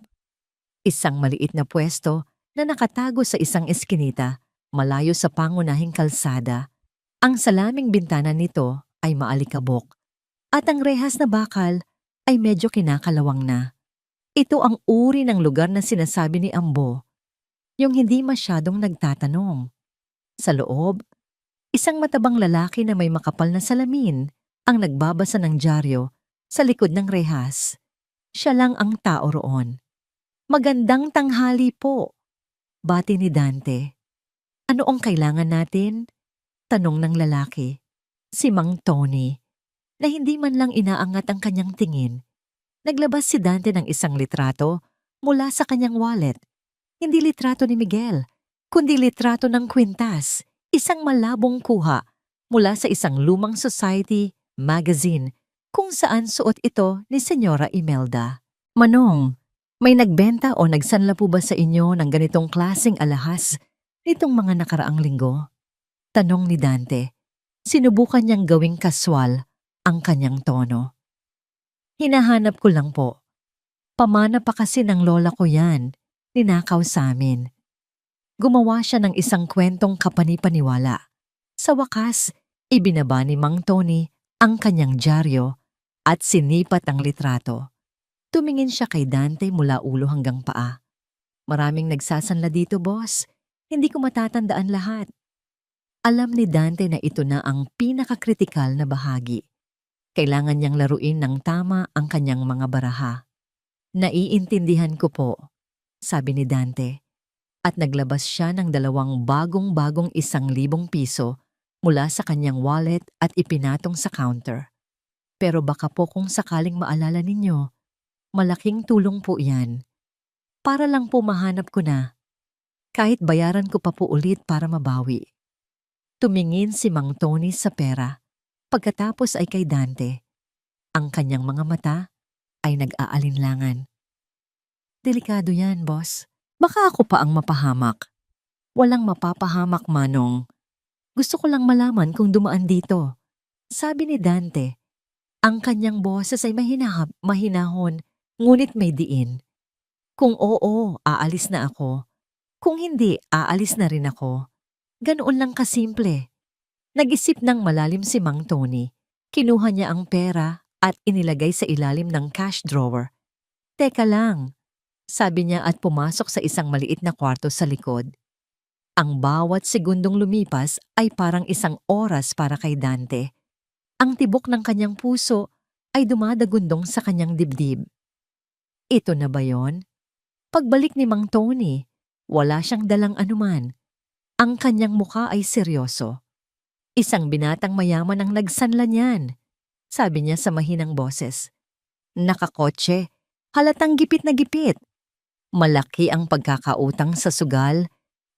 Isang maliit na pwesto na nakatago sa isang eskinita, malayo sa pangunahing kalsada. Ang salaming bintana nito ay maalikabok at ang rehas na bakal ay medyo kinakalawang na. Ito ang uri ng lugar na sinasabi ni Ambo, yung hindi masyadong nagtatanong. Sa loob, isang matabang lalaki na may makapal na salamin ang nagbabasa ng dyaryo sa likod ng rehas. Siya lang ang tao roon. Magandang tanghali po, bati ni Dante. Ano ang kailangan natin? Tanong ng lalaki. Si Mang Tony, na hindi man lang inaangat ang kanyang tingin. Naglabas si Dante ng isang litrato mula sa kanyang wallet. Hindi litrato ni Miguel, kundi litrato ng kwintas, isang malabong kuha mula sa isang lumang society magazine kung saan suot ito ni Senyora Imelda. Manong, may nagbenta o nagsanla po ba sa inyo ng ganitong klaseng alahas nitong mga nakaraang linggo? Tanong ni Dante. Sinubukan niyang gawing kaswal ang kanyang tono. Hinahanap ko lang po. Pamana pa kasi ng lola ko yan, ninakaw sa amin. Gumawa siya ng isang kwentong kapani-paniwala. Sa wakas, ibinaba ni Mang Tony ang kanyang dyaryo at sinipat ang litrato. Tumingin siya kay Dante mula ulo hanggang paa. Maraming nagsasanla dito, boss. Hindi ko matatandaan lahat. Alam ni Dante na ito na ang pinakakritikal na bahagi. Kailangan niyang laruin ng tama ang kanyang mga baraha. Naiintindihan ko po, sabi ni Dante. At naglabas siya ng 2 bagong-bagong 1,000 piso mula sa kanyang wallet at ipinatong sa counter. Pero baka po kung sakaling maalala ninyo, malaking tulong po yan. Para lang po mahanap ko na. Kahit bayaran ko pa po ulit para mabawi. Tumingin si Mang Tony sa pera. Pagkatapos ay kay Dante. Ang kanyang mga mata ay nag-aalinlangan. Delikado yan, boss. Baka ako pa ang mapahamak. Walang mapapahamak, Manong. Gusto ko lang malaman kung dumaan dito. Sabi ni Dante. Ang kanyang boses ay mahinahon, ngunit may diin. Kung oo, aalis na ako. Kung hindi, aalis na rin ako. Ganoon lang kasimple. Nag-isip ng malalim si Mang Tony. Kinuha niya ang pera at inilagay sa ilalim ng cash drawer. Teka lang, sabi niya at pumasok sa isang maliit na kwarto sa likod. Ang bawat segundong lumipas ay parang isang oras para kay Dante. Ang tibok ng kanyang puso ay dumadagundong sa kanyang dibdib. Ito na ba yon? Pagbalik ni Mang Tony, wala siyang dalang anuman. Ang kanyang mukha ay seryoso. Isang binatang mayaman ang nagsanla niyan, sabi niya sa mahinang boses. Nakakotse, halatang gipit na gipit. Malaki ang pagkakautang sa sugal.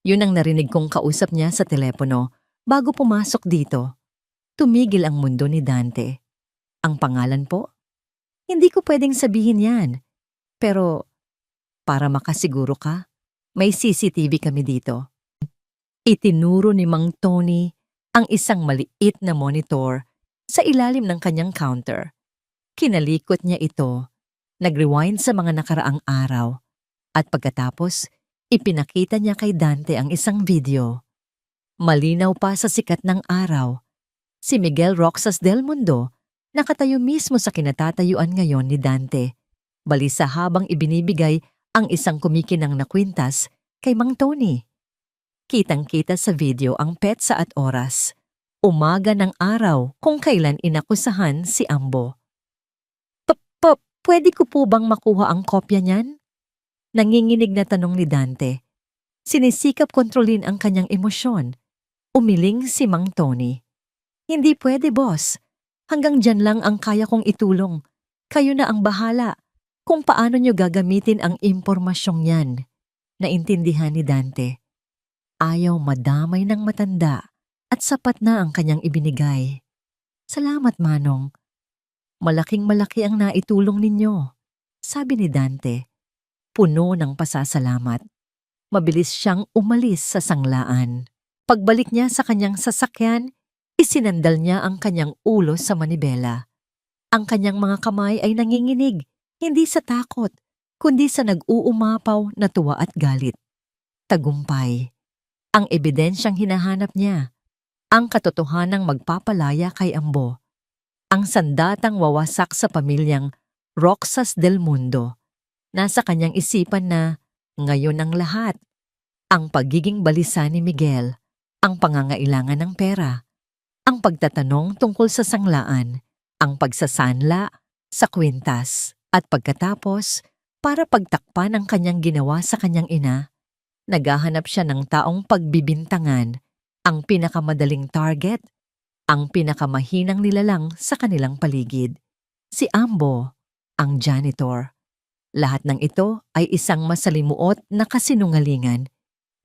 Yun ang narinig kong kausap niya sa telepono bago pumasok dito. Tumigil ang mundo ni Dante. Ang pangalan po? Hindi ko pwedeng sabihin yan. Pero para makasiguro ka, may CCTV kami dito. Itinuro ni Mang Tony ang isang maliit na monitor sa ilalim ng kanyang counter. Kinalikot niya ito, nag-rewind sa mga nakaraang araw, at pagkatapos, ipinakita niya kay Dante ang isang video. Malinaw pa sa sikat ng araw, si Miguel Roxas del Mundo nakatayo mismo sa kinatatayuan ngayon ni Dante, balisa habang ibinibigay ang isang kumikinang na kwintas kay Mang Tony. Kitang-kita sa video ang petsa at oras, umaga ng araw kung kailan inakusahan si Ambo. Pwede ko po bang makuha ang kopya niyan? Nanginginig na tanong ni Dante. Sinisikap kontrolin ang kanyang emosyon. Umiling si Mang Tony. Hindi pwede, boss. Hanggang dyan lang ang kaya kong itulong. Kayo na ang bahala kung paano nyo gagamitin ang impormasyong yan. Naintindihan ni Dante. Ayaw madamay ng matanda at sapat na ang kanyang ibinigay. Salamat, Manong. Malaking-malaki ang naitulong ninyo, sabi ni Dante. Puno ng pasasalamat. Mabilis siyang umalis sa sanglaan. Pagbalik niya sa kanyang sasakyan, isinandal niya ang kanyang ulo sa manibela. Ang kanyang mga kamay ay nanginginig, hindi sa takot, kundi sa nag-uumapaw na tuwa at galit. Tagumpay. Ang ebidensyang hinahanap niya. Ang katotohanang magpapalaya kay Ambo. Ang sandatang wawasak sa pamilyang Roxas del Mundo. Nasa kanyang isipan na ngayon ang lahat. Ang pagiging balisa ni Miguel, ang pangangailangan ng pera, ang pagtatanong tungkol sa sanglaan, ang pagsasanla sa kwintas, at pagkatapos, para pagtakpan ang kanyang ginawa sa kanyang ina, naghahanap siya ng taong pagbibintangan, ang pinakamadaling target, ang pinakamahinang nilalang sa kanilang paligid. Si Ambo, ang janitor. Lahat ng ito ay isang masalimuot na kasinungalingan,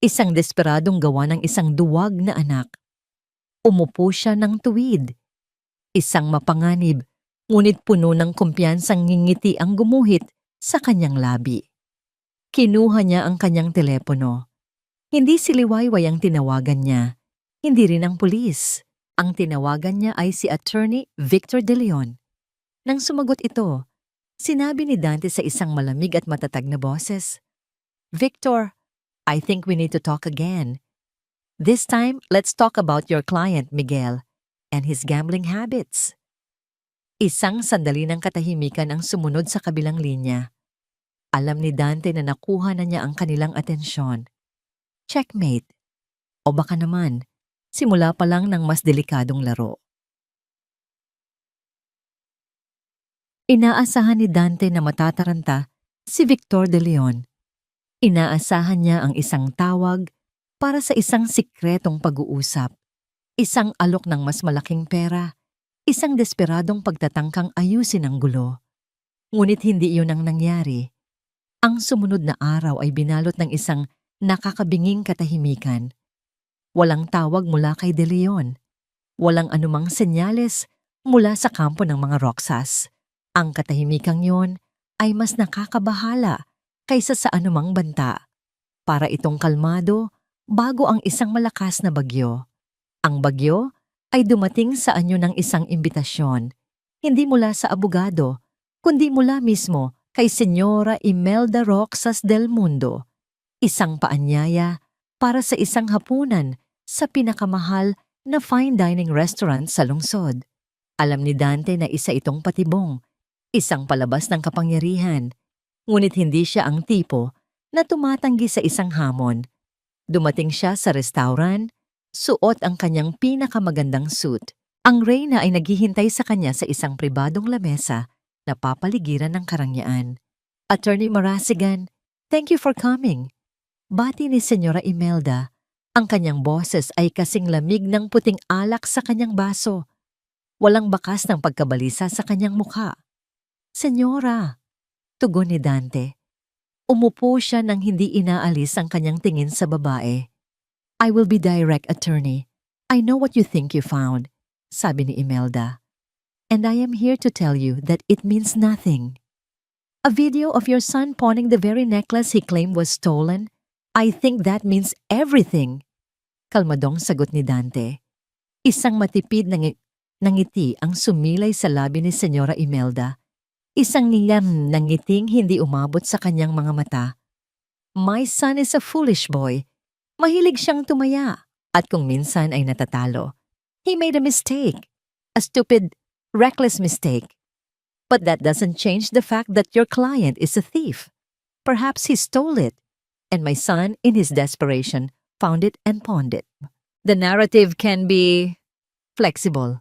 isang desperadong gawa ng isang duwag na anak. Umupo siya ng tuwid. Isang mapanganib, ngunit puno ng kumpiyansang ngingiti ang gumuhit sa kanyang labi. Kinuha niya ang kanyang telepono. Hindi si Liwayway ang tinawagan niya, hindi rin ang pulis. Ang tinawagan niya ay si Attorney Victor De Leon. Nang sumagot ito, sinabi ni Dante sa isang malamig at matatag na boses, Victor, I think we need to talk again. This time, let's talk about your client, Miguel, and his gambling habits. Isang sandali ng katahimikan ang sumunod sa kabilang linya. Alam ni Dante na nakuha na niya ang kanilang atensyon. Checkmate. O baka naman, simula pa lang ng mas delikadong laro. Inaasahan ni Dante na matataranta si Victor De Leon. Inaasahan niya ang isang tawag para sa isang sikretong pag-uusap, isang alok ng mas malaking pera, isang desperadong pagtatangkang ayusin ang gulo. Ngunit hindi iyon ang nangyari. Ang sumunod na araw ay binalot ng isang nakakabinging katahimikan. Walang tawag mula kay De Leon. Walang anumang senyales mula sa kampo ng mga Roxas. Ang katahimikang yon ay mas nakakabahala kaysa sa anumang banta. Para itong kalmado bago ang isang malakas na bagyo. Ang bagyo ay dumating sa anyo ng isang imbitasyon. Hindi mula sa abogado, kundi mula mismo kay Senyora Imelda Roxas del Mundo. Isang paanyaya para sa isang hapunan sa pinakamahal na fine dining restaurant sa lungsod. Alam ni Dante na isa itong patibong, isang palabas ng kapangyarihan. Ngunit hindi siya ang tipo na tumatanggi sa isang hamon. Dumating siya sa restaurant, suot ang kanyang pinakamagandang suit. Ang reyna ay naghihintay sa kanya sa isang pribadong lamesa na papaligiran ng karangyaan. Attorney Marasigan, thank you for coming. Bati ni Senyora Imelda. Ang kanyang boses ay kasing lamig ng puting alak sa kanyang baso. Walang bakas ng pagkabalisa sa kanyang mukha. Senyora, tugon ni Dante. Umupo siya nang hindi inaalis ang kanyang tingin sa babae. I will be direct, attorney. I know what you think you found, sabi ni Imelda. And I am here to tell you that it means nothing. A video of your son pawning the very necklace he claimed was stolen? I think that means everything. Kalmadong sagot ni Dante. Isang matipid na ngiti ang sumilay sa labi ni Senyora Imelda. Isang niyam ng ngiting hindi umabot sa kanyang mga mata. My son is a foolish boy. Mahilig siyang tumaya at kung minsan ay natatalo. He made a mistake. A stupid, reckless mistake. But that doesn't change the fact that your client is a thief. Perhaps he stole it, and my son, in his desperation, found it and pawned it. The narrative can be flexible.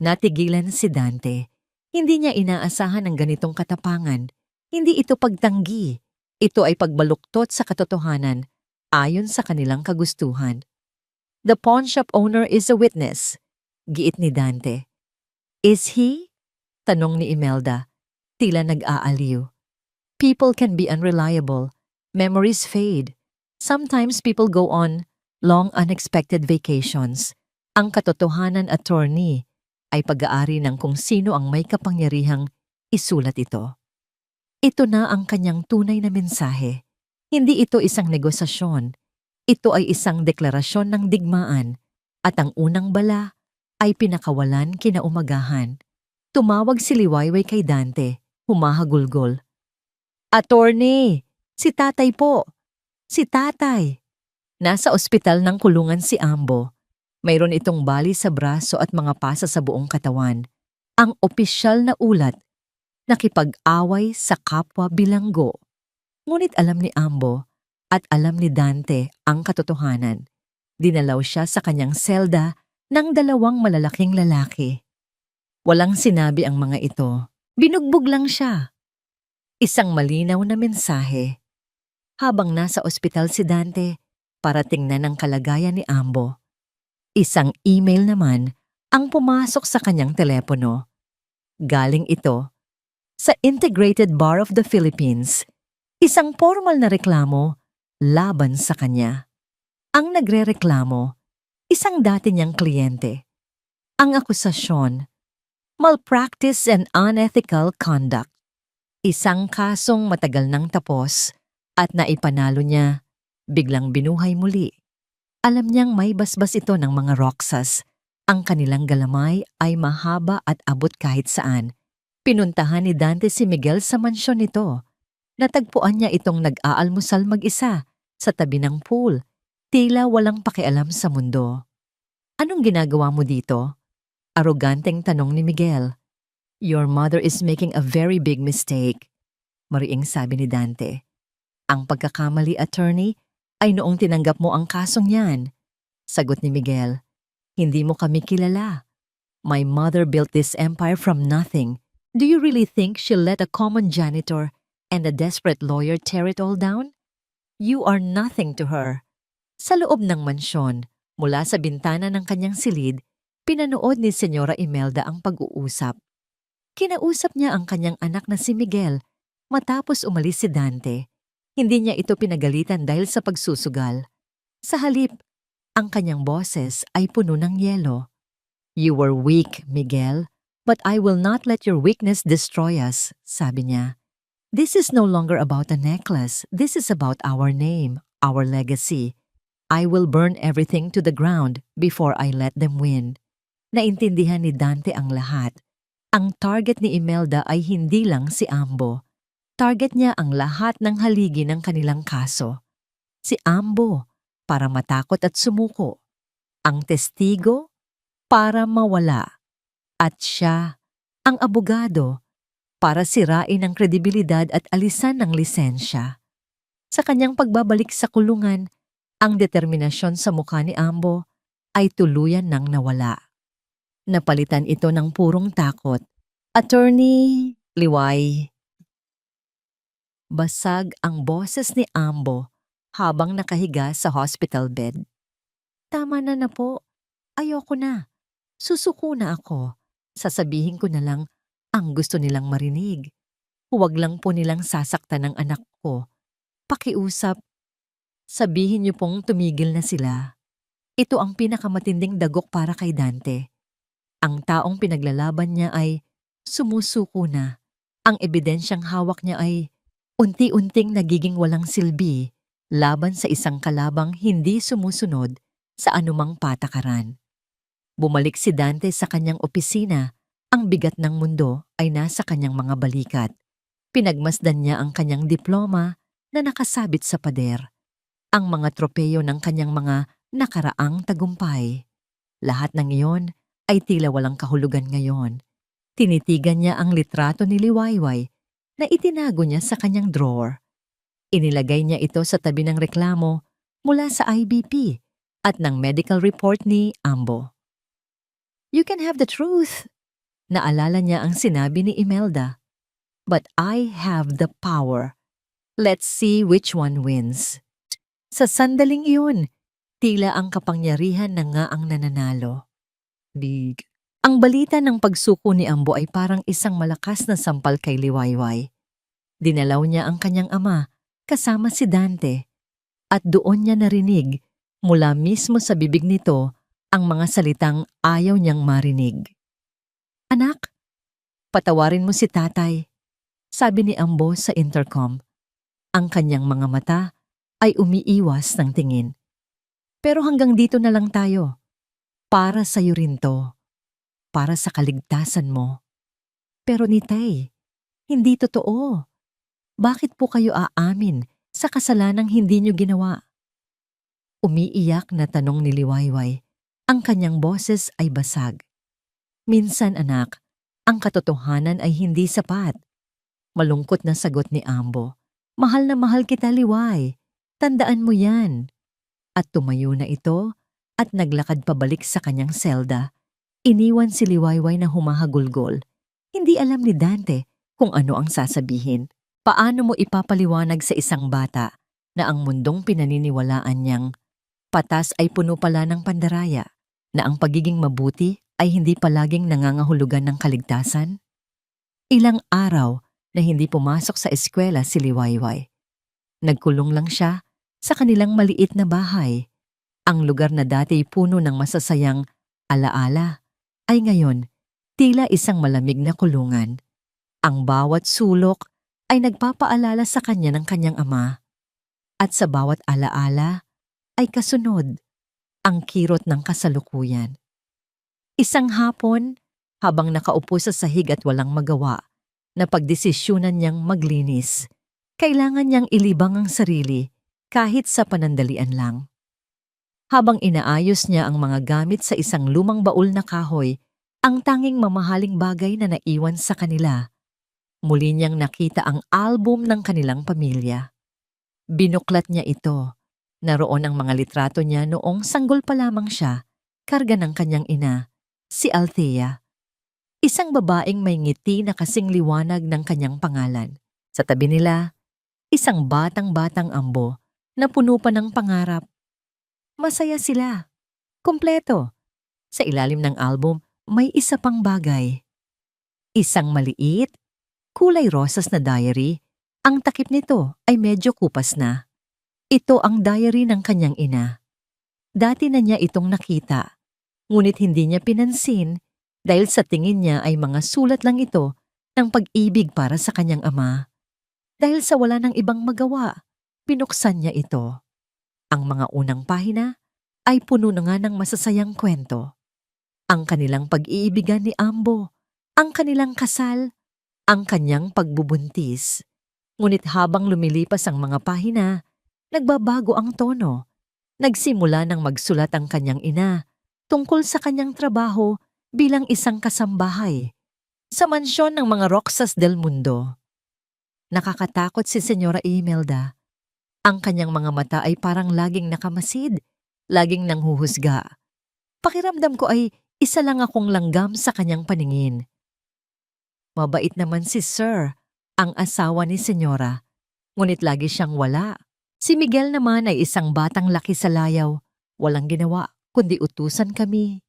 Natigilan si Dante. Hindi niya inaasahan ang ganitong katapangan. Hindi ito pagtanggi. Ito ay pagbaluktot sa katotohanan ayon sa kanilang kagustuhan. The pawn shop owner is a witness, giit ni Dante. Is he? Tanong ni Imelda. Tila nag-aaliw. People can be unreliable. Memories fade. Sometimes people go on long unexpected vacations. Ang katotohanan, attorney, ay pag-aari ng kung sino ang may kapangyarihang isulat ito. Ito na ang kanyang tunay na mensahe. Hindi ito isang negosasyon. Ito ay isang deklarasyon ng digmaan at ang unang bala ay pinakawalan kinaumagahan. Tumawag si Liwayway kay Dante, humahagulgol. Attorney, si tatay po. Si tatay. Nasa ospital ng kulungan si Ambo. Mayroon itong bali sa braso at mga pasa sa buong katawan. Ang opisyal na ulat, nakipag-away sa kapwa bilanggo. Ngunit alam ni Ambo at alam ni Dante ang katotohanan. Dinalaw siya sa kanyang selda ng dalawang malalaking lalaki. Walang sinabi ang mga ito. Binugbog lang siya. Isang malinaw na mensahe. Habang nasa ospital si Dante, para tingnan ang kalagayan ni Ambo. Isang email naman ang pumasok sa kanyang telepono. Galing ito sa Integrated Bar of the Philippines, isang formal na reklamo laban sa kanya. Ang nagrereklamo, isang dati niyang kliyente. Ang akusasyon, malpractice and unethical conduct. Isang kasong matagal nang tapos at naipanalo niya, biglang binuhay muli. Alam niyang may basbas ito ng mga Roxas. Ang kanilang galamay ay mahaba at abot kahit saan. Pinuntahan ni Dante si Miguel sa mansyon nito. Natagpuan niya itong nag-aalmusal mag-isa sa tabi ng pool. Tila walang pakialam sa mundo. Anong ginagawa mo dito? Aroganteng tanong ni Miguel. Your mother is making a very big mistake, mariing sabi ni Dante. Ang pagkakamali, attorney, ay noong tinanggap mo ang kasong yan. Sagot ni Miguel. Hindi mo kami kilala. My mother built this empire from nothing. Do you really think she'll let a common janitor and a desperate lawyer tear it all down? You are nothing to her. Sa loob ng mansyon, mula sa bintana ng kanyang silid, pinanood ni Senyora Imelda ang pag-uusap. Kinausap niya ang kanyang anak na si Miguel matapos umalis si Dante. Hindi niya ito pinagalitan dahil sa pagsusugal. Sa halip, ang kanyang boses ay puno ng yelo. You were weak, Miguel. But I will not let your weakness destroy us, sabi niya. This is no longer about a necklace. This is about our name, our legacy. I will burn everything to the ground before I let them win. Naintindihan ni Dante ang lahat. Ang target ni Imelda ay hindi lang si Ambo. Target niya ang lahat ng haligi ng kanilang kaso. Si Ambo, para matakot at sumuko. Ang testigo, para mawala. At siya, ang abogado, para sirain ang kredibilidad at alisan ng lisensya. Sa kanyang pagbabalik sa kulungan, ang determinasyon sa mukha ni Ambo ay tuluyan nang nawala. Napalitan ito ng purong takot. Attorney Liway. Basag ang boses ni Ambo habang nakahiga sa hospital bed. Tama na po. Ayoko na. Susuko na ako. Sasabihin ko na lang ang gusto nilang marinig. Huwag lang po nilang sasaktan ng anak ko. Pakiusap. Sabihin niyo pong tumigil na sila. Ito ang pinakamatinding dagok para kay Dante. Ang taong pinaglalaban niya ay sumusuko na. Ang ebidensyang hawak niya ay unti-unting nagiging walang silbi laban sa isang kalabang hindi sumusunod sa anumang patakaran. Bumalik si Dante sa kanyang opisina. Ang bigat ng mundo ay nasa kanyang mga balikat. Pinagmasdan niya ang kanyang diploma na nakasabit sa pader. Ang mga tropeyo ng kanyang mga nakaraang tagumpay. Lahat ng iyon ay tila walang kahulugan ngayon. Tinitigan niya ang litrato ni Liwayway na itinago niya sa kanyang drawer. Inilagay niya ito sa tabi ng reklamo mula sa IBP at ng medical report ni Ambo. You can have the truth. Naalala niya ang sinabi ni Imelda. But I have the power. Let's see which one wins. Sa sandaling iyon, tila ang kapangyarihan na nga ang nananalo. Big. Ang balita ng pagsuko ni Ambo ay parang isang malakas na sampal kay Liwayway. Dinalaw niya ang kanyang ama kasama si Dante at doon niya narinig mula mismo sa bibig nito ang mga salitang ayaw niyang marinig. Anak, patawarin mo si tatay, sabi ni Ambo sa intercom. Ang kanyang mga mata ay umiiwas ng tingin. Pero hanggang dito na lang tayo. Para sa'yo rin to. Para sa kaligtasan mo. Pero Nitay, hindi totoo. Bakit po kayo aamin sa kasalanang hindi niyo ginawa? Umiiyak na tanong ni Liwayway. Ang kanyang boses ay basag. Minsan anak, ang katotohanan ay hindi sapat. Malungkot na sagot ni Ambo. Mahal na mahal kita, Liway. Tandaan mo yan. At tumayo na ito at naglakad pabalik sa kanyang selda. Iniwan si Liwayway na humahagulgol. Hindi alam ni Dante kung ano ang sasabihin. Paano mo ipapaliwanag sa isang bata na ang mundong pinaniniwalaan niyang patas ay puno pala ng pandaraya, na ang pagiging mabuti ay hindi palaging nangangahulugan ng kaligtasan? Ilang araw na hindi pumasok sa eskwela si Liwayway. Nagkulong lang siya sa kanilang maliit na bahay. Ang lugar na dati puno ng masasayang alaala ay ngayon tila isang malamig na kulungan. Ang bawat sulok ay nagpapaalala sa kanya ng kanyang ama. At sa bawat alaala ay kasunod ang kirot ng kasalukuyan. Isang hapon, habang nakaupo sa sahig at walang magawa, na pagdesisyunan niyang maglinis, kailangan niyang ilibang ang sarili kahit sa panandalian lang. Habang inaayos niya ang mga gamit sa isang lumang baul na kahoy, ang tanging mamahaling bagay na naiwan sa kanila, muli niyang nakita ang album ng kanilang pamilya. Binuklat niya ito. Naroon ang mga litrato niya noong sanggol pa lamang siya, karga ng kanyang ina, si Althea. Isang babaeng may ngiti na kasing liwanag ng kanyang pangalan. Sa tabi nila, isang batang-batang Ambo na puno pa ng pangarap. Masaya sila. Kompleto. Sa ilalim ng album, may isa pang bagay. Isang maliit, kulay rosas na diary. Ang takip nito ay medyo kupas na. Ito ang diary ng kanyang ina. Dati na niya itong nakita, ngunit hindi niya pinansin dahil sa tingin niya ay mga sulat lang ito ng pag-ibig para sa kanyang ama. Dahil sa wala ng ibang magawa, pinuksan niya ito. Ang mga unang pahina ay puno na nga ng masasayang kwento. Ang kanilang pag-iibigan ni Ambo ang kanilang kasal, ang kanyang pagbubuntis. Ngunit habang lumilipas ang mga pahina, nagbabago ang tono. Nagsimula ng magsulat ang kanyang ina tungkol sa kanyang trabaho bilang isang kasambahay sa mansyon ng mga Roxas del Mundo. Nakakatakot si Senyora Imelda. Ang kanyang mga mata ay parang laging nakamasid, laging nanghuhusga. Pakiramdam ko ay isa lang akong langgam sa kanyang paningin. Mabait naman si Sir, ang asawa ni Senyora, ngunit lagi siyang wala. Si Miguel naman ay isang batang laki sa layaw, walang ginawa kundi utusan kami.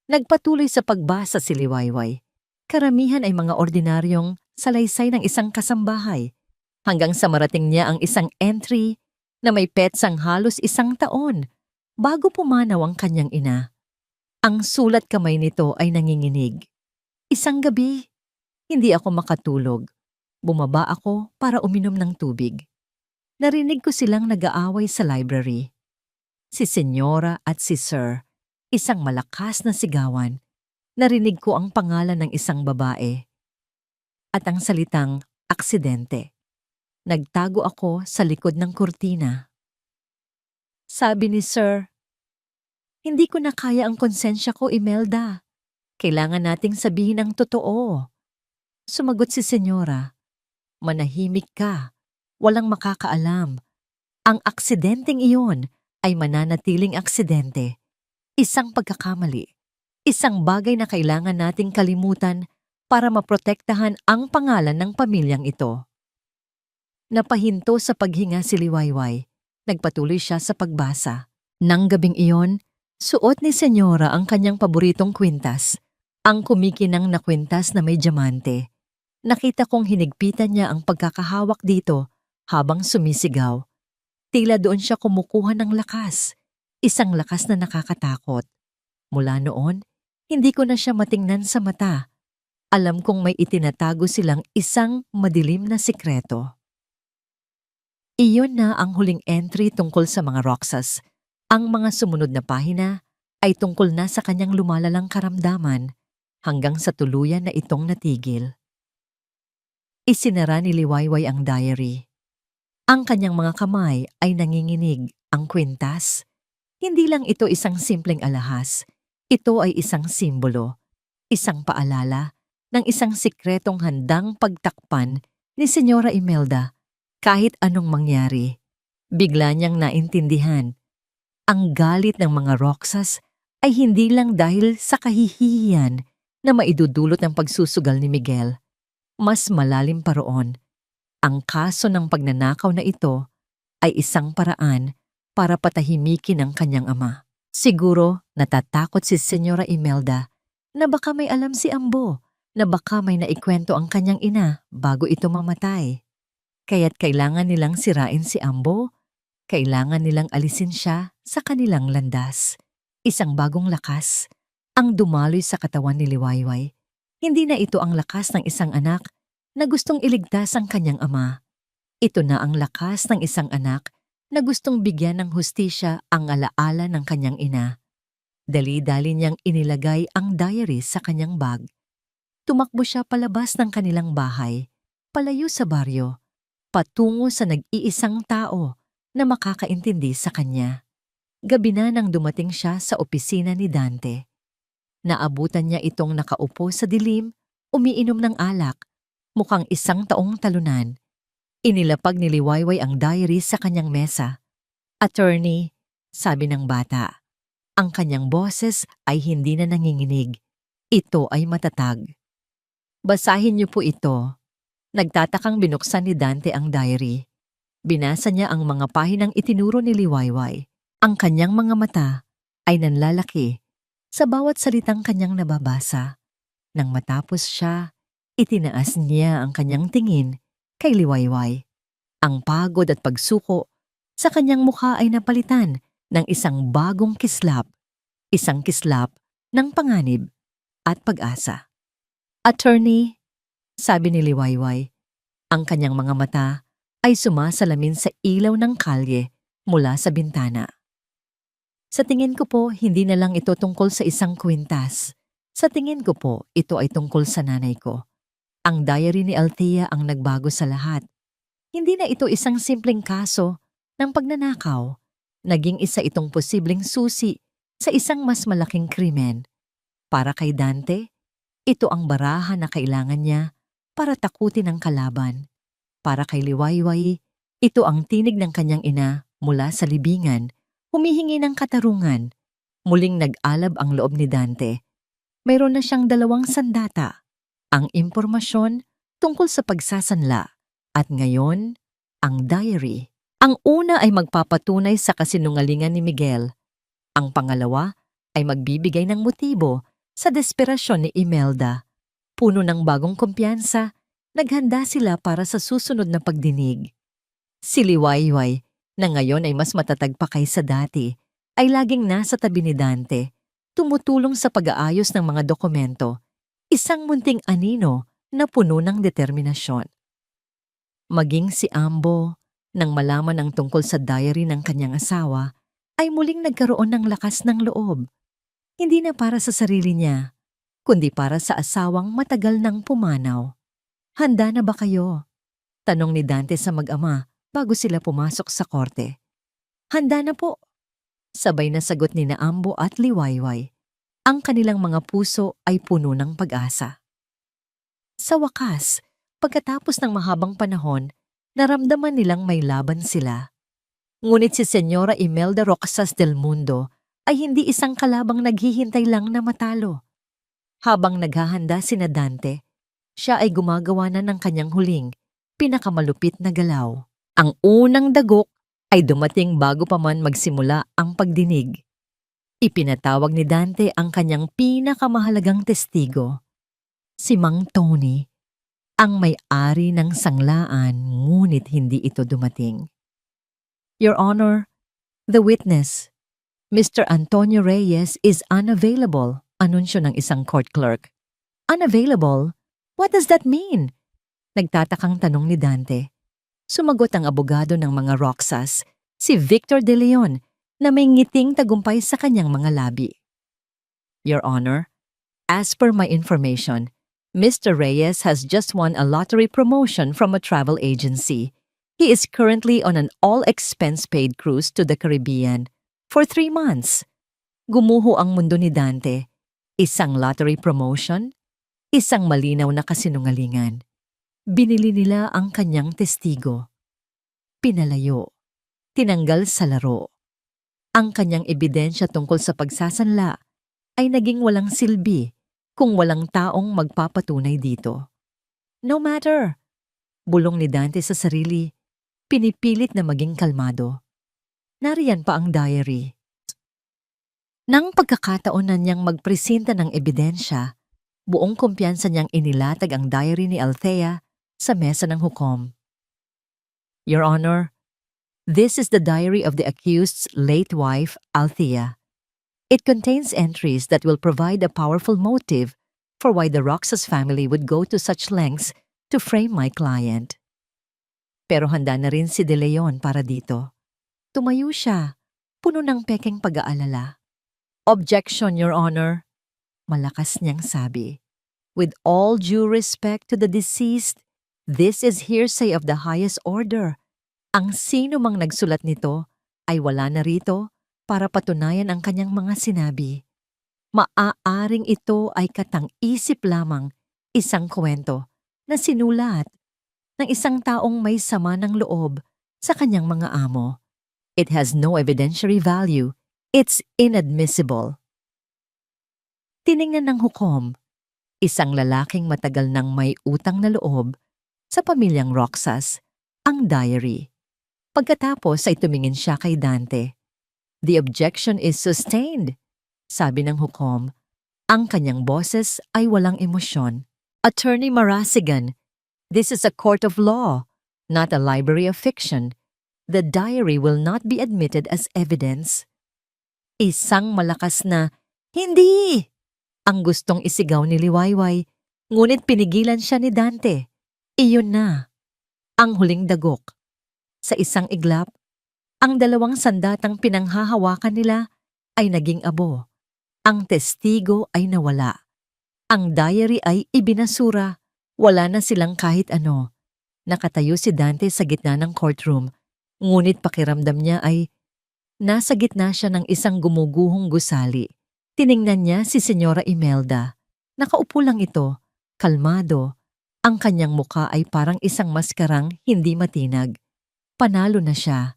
Nagpatuloy sa pagbasa si Liwayway. Karamihan ay mga ordinaryong salaysay ng isang kasambahay, hanggang sa marating niya ang isang entry na may petsang halos 1 taon bago pumanaw ang kanyang ina. Ang sulat kamay nito ay nanginginig. Isang gabi, hindi ako makatulog. Bumaba ako para uminom ng tubig. Narinig ko silang nag-aaway sa library. Si Senyora at si Sir, isang malakas na sigawan. Narinig ko ang pangalan ng isang babae at ang salitang aksidente. Nagtago ako sa likod ng kurtina. Sabi ni Sir, "Hindi ko na kaya ang konsensya ko, Imelda. Kailangan nating sabihin ang totoo." Sumagot si Senyora, "Manahimik ka. Walang makakaalam. Ang aksidenteng iyon ay mananatiling aksidente. Isang pagkakamali. Isang bagay na kailangan nating kalimutan para maprotektahan ang pangalan ng pamilyang ito." Napahinto sa paghinga si Liwayway. Nagpatuloy siya sa pagbasa. Nang gabing iyon, suot ni Senyora ang kanyang paboritong kwintas, ang kumikinang na kwintas na may diamante. Nakita kong hinigpitan niya ang pagkakahawak dito habang sumisigaw. Tila doon siya kumukuha ng lakas, isang lakas na nakakatakot. Mula noon, hindi ko na siya matingnan sa mata. Alam kong may itinatago silang isang madilim na sikreto. Iyon na ang huling entry tungkol sa mga Roxas. Ang mga sumunod na pahina ay tungkol na sa kanyang lumalalang karamdaman hanggang sa tuluyan na itong natigil. Isinara ni Liwayway ang diary. Ang kanyang mga kamay ay nanginginig. Ang kwintas, hindi lang ito isang simpleng alahas. Ito ay isang simbolo, isang paalala ng isang sikretong handang pagtakpan ni Senyora Imelda kahit anong mangyari. Bigla niyang naintindihan. Ang galit ng mga Roxas ay hindi lang dahil sa kahihiyan na maidudulot ng pagsusugal ni Miguel. Mas malalim pa roon. Ang kaso ng pagnanakaw na ito ay isang paraan para patahimikin ang kanyang ama. Siguro natatakot si Senyora Imelda na baka may alam si Ambo, na baka may naikwento ang kanyang ina bago ito mamatay. Kaya't kailangan nilang sirain si Ambo, kailangan nilang alisin siya sa kanilang landas. Isang bagong lakas ang dumaloy sa katawan ni Liwayway. Hindi na ito ang lakas ng isang anak na gustong iligtas ang kanyang ama. Ito na ang lakas ng isang anak na gustong bigyan ng hustisya ang alaala ng kanyang ina. Dali-dali niyang inilagay ang diary sa kanyang bag. Tumakbo siya palabas ng kanilang bahay, palayo sa baryo, patungo sa nag-iisang tao na makakaintindi sa kanya. Gabi na nang dumating siya sa opisina ni Dante. Naabutan niya itong nakaupo sa dilim, umiinom ng alak, mukhang 1 taong talunan. Inilapag ni Liwayway ang diary sa kanyang mesa. "Attorney," sabi ng bata. Ang kanyang boses ay hindi na nanginginig. Ito ay matatag. "Basahin niyo po ito." Nagtatakang binuksan ni Dante ang diary. Binasa niya ang mga pahinang itinuro ni Liwayway. Ang kanyang mga mata ay nanlalaki sa bawat salitang kanyang nababasa. Nang matapos siya, itinaas niya ang kanyang tingin kay Liwayway. Ang pagod at pagsuko sa kanyang mukha ay napalitan ng isang bagong kislap. Isang kislap ng panganib at pag-asa. "Attorney," sabi ni Liwayway. Ang kanyang mga mata ay sumasalamin sa ilaw ng kalye mula sa bintana. "Sa tingin ko po, hindi na lang ito tungkol sa isang kwintas. Sa tingin ko po, ito ay tungkol sa nanay ko. Ang diary ni Althea ang nagbago sa lahat. Hindi na ito isang simpleng kaso ng pagnanakaw. Naging isa itong posibleng susi sa isang mas malaking krimen. Para kay Dante, ito ang baraha na kailangan niya para takutin ang kalaban. Para kay Liwayway, ito ang tinig ng kanyang ina mula sa libingan, humihingi ng katarungan. Muling nag-alab ang loob ni Dante. Mayroon na siyang 2 sandata. Ang impormasyon tungkol sa pagsasanla at ngayon, ang diary. Ang una ay magpapatunay sa kasinungalingan ni Miguel. Ang pangalawa ay magbibigay ng motibo sa desperasyon ni Imelda. Puno ng bagong kumpiyansa, naghanda sila para sa susunod na pagdinig. Si Liwayway, na ngayon ay mas matatag pa kaysa dati, ay laging nasa tabi ni Dante, tumutulong sa pag-aayos ng mga dokumento, isang munting anino na puno ng determinasyon. Maging si Ambo, nang malaman ang tungkol sa diary ng kanyang asawa, ay muling nagkaroon ng lakas ng loob. Hindi na para sa sarili niya, kundi para sa asawang matagal nang pumanaw. Handa na ba kayo? Tanong ni Dante sa mag-ama bago sila pumasok sa korte. Handa na po. Sabay na sagot ni na Ambo at Liwayway. Ang kanilang mga puso ay puno ng pag-asa. Sa wakas, pagkatapos ng mahabang panahon, naramdaman nilang may laban sila. Ngunit si Senyora Imelda Roxas del Mundo ay hindi isang kalabang naghihintay lang na matalo. Habang naghahanda sina Dante, siya ay gumagawa na ng kanyang huling, pinakamalupit na galaw. Ang unang dagok ay dumating bago pa man magsimula ang pagdinig. Ipinatawag ni Dante ang kanyang pinakamahalagang testigo, si Mang Tony, ang may-ari ng sanglaan, ngunit hindi ito dumating. Your Honor, the witness, Mr. Antonio Reyes is unavailable, anunsyo ng isang court clerk. Unavailable? What does that mean? Nagtatakang tanong ni Dante. Sumagot ang abogado ng mga Roxas, si Victor De Leon, na may ngiting tagumpay sa kanyang mga labi. Your Honor, as per my information, Mr. Reyes has just won a lottery promotion from a travel agency. He is currently on an all-expense-paid cruise to the Caribbean for 3 months. Gumuho ang mundo ni Dante. Isang lottery promotion, isang malinaw na kasinungalingan. Binili nila ang kanyang testigo. Pinalayo. Tinanggal sa laro. Ang kanyang ebidensya tungkol sa pagsasanla ay naging walang silbi kung walang taong magpapatunay dito. No matter. Bulong ni Dante sa sarili, pinipilit na maging kalmado. Nariyan pa ang diary. Nang pagkakataon na niyang magpresenta ng ebidensya, buong kumpiyansa niyang inilatag ang diary ni Althea sa mesa ng hukom. Your Honor, this is the diary of the accused's late wife, Althea. It contains entries that will provide a powerful motive for why the Roxas family would go to such lengths to frame my client. Pero handa na rin si De Leon para dito. Tumayo siya, puno ng pekeng pag-aalala. Objection, Your Honor. Malakas niyang sabi. With all due respect to the deceased, this is hearsay of the highest order. Ang sino mang nagsulat nito ay wala na rito para patunayan ang kanyang mga sinabi. Maaaring ito ay katang-isip lamang, isang kwento na sinulat ng isang taong may sama ng loob sa kanyang mga amo. It has no evidentiary value. It's inadmissible. Tiningnan ng hukom, isang lalaking matagal nang may utang na loob sa pamilyang Roxas, ang diary. Pagkatapos ay tumingin siya kay Dante. The objection is sustained, sabi ng hukom. Ang kanyang boses ay walang emosyon. Attorney Marasigan, this is a court of law, not a library of fiction. The diary will not be admitted as evidence. Isang malakas na, hindi! Ang gustong isigaw ni Liwayway, ngunit pinigilan siya ni Dante. Iyon na. Ang huling dagok. Sa isang iglap, ang 2 sandatang pinanghahawakan nila ay naging abo. Ang testigo ay nawala. Ang diary ay ibinasura. Wala na silang kahit ano. Nakatayo si Dante sa gitna ng courtroom, ngunit pakiramdam niya ay nasa gitna siya ng isang gumuguhong gusali. Tiningnan niya si Senyora Imelda. Nakaupo lang ito, kalmado. Ang kanyang muka ay parang isang maskarang hindi matinag. Panalo na siya,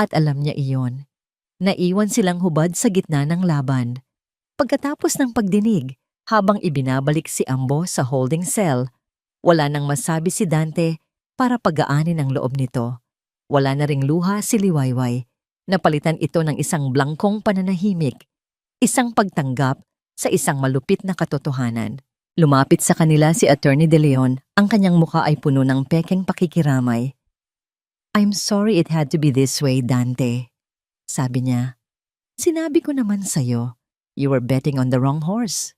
at alam niya iyon. Naiwan silang hubad sa gitna ng laban. Pagkatapos ng pagdinig, habang ibinabalik si Ambo sa holding cell, wala nang masabi si Dante para pagaanin ang loob nito. Wala na ring luha si Liwayway. Napalitan ito ng isang blangkong pananahimik, isang pagtanggap sa isang malupit na katotohanan. Lumapit sa kanila si Attorney De Leon, ang kanyang muka ay puno ng pekeng pakikiramay. "I'm sorry it had to be this way, Dante," sabi niya. "Sinabi ko naman sa'yo, you were betting on the wrong horse."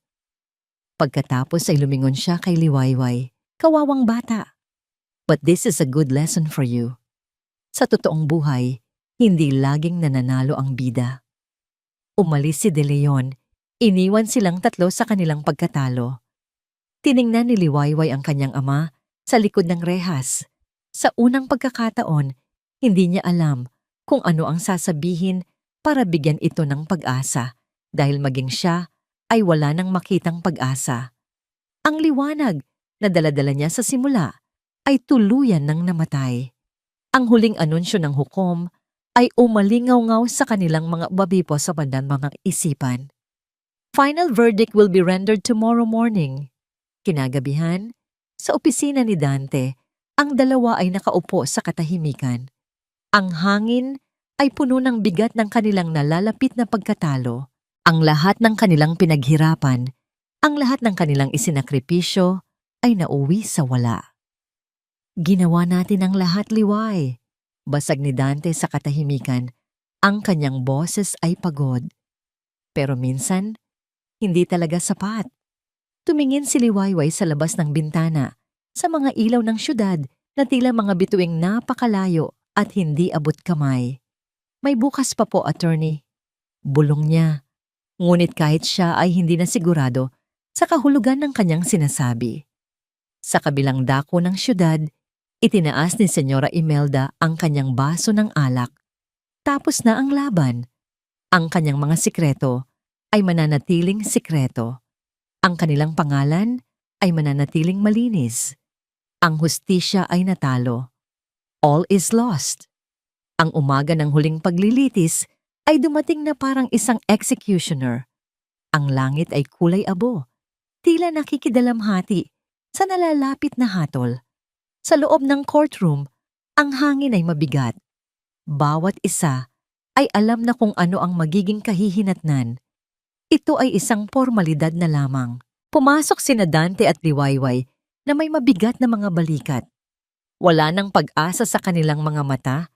Pagkatapos ay lumingon siya kay Liwayway. "Kawawang bata. But this is a good lesson for you. Sa totoong buhay, hindi laging nananalo ang bida." Umalis si De Leon. Iniwan silang tatlo sa kanilang pagkatalo. Tiningnan ni Liwayway ang kanyang ama sa likod ng rehas. Sa unang pagkakataon, hindi niya alam kung ano ang sasabihin para bigyan ito ng pag-asa dahil maging siya ay wala nang makitang pag-asa. Ang liwanag na dala-dala niya sa simula ay tuluyan ng namatay. Ang huling anunsyo ng hukom ay umalingaw-ngaw sa kanilang mga babipos sa mga isipan. "Final verdict will be rendered tomorrow morning." Kinagabihan, sa opisina ni Dante, ang dalawa ay nakaupo sa katahimikan. Ang hangin ay puno ng bigat ng kanilang nalalapit na pagkatalo. Ang lahat ng kanilang pinaghirapan, ang lahat ng kanilang isinakripisyo ay nauwi sa wala. "Ginawa natin ang lahat, Liway." Basag ni Dante sa katahimikan. Ang kanyang boses ay pagod. Pero minsan, hindi talaga sapat. Tumingin si Liwayway sa labas ng bintana, sa mga ilaw ng syudad na tila mga bituing napakalayo at hindi abot kamay. "May bukas pa po, attorney." Bulong niya. Ngunit kahit siya ay hindi na sigurado sa kahulugan ng kanyang sinasabi. Sa kabilang dako ng syudad, itinaas ni Senyora Imelda ang kanyang baso ng alak. Tapos na ang laban. Ang kanyang mga sikreto ay mananatiling sikreto. Ang kanilang pangalan ay mananatiling malinis. Ang hustisya ay natalo. All is lost. Ang umaga ng huling paglilitis ay dumating na parang isang executioner. Ang langit ay kulay abo, tila nakikidalamhati sa nalalapit na hatol. Sa loob ng courtroom, ang hangin ay mabigat. Bawat isa ay alam na kung ano ang magiging kahihinatnan. Ito ay isang formalidad na lamang. Pumasok sina Dante at Liwayway na may mabigat na mga balikat. Wala nang pag-asa sa kanilang mga mata,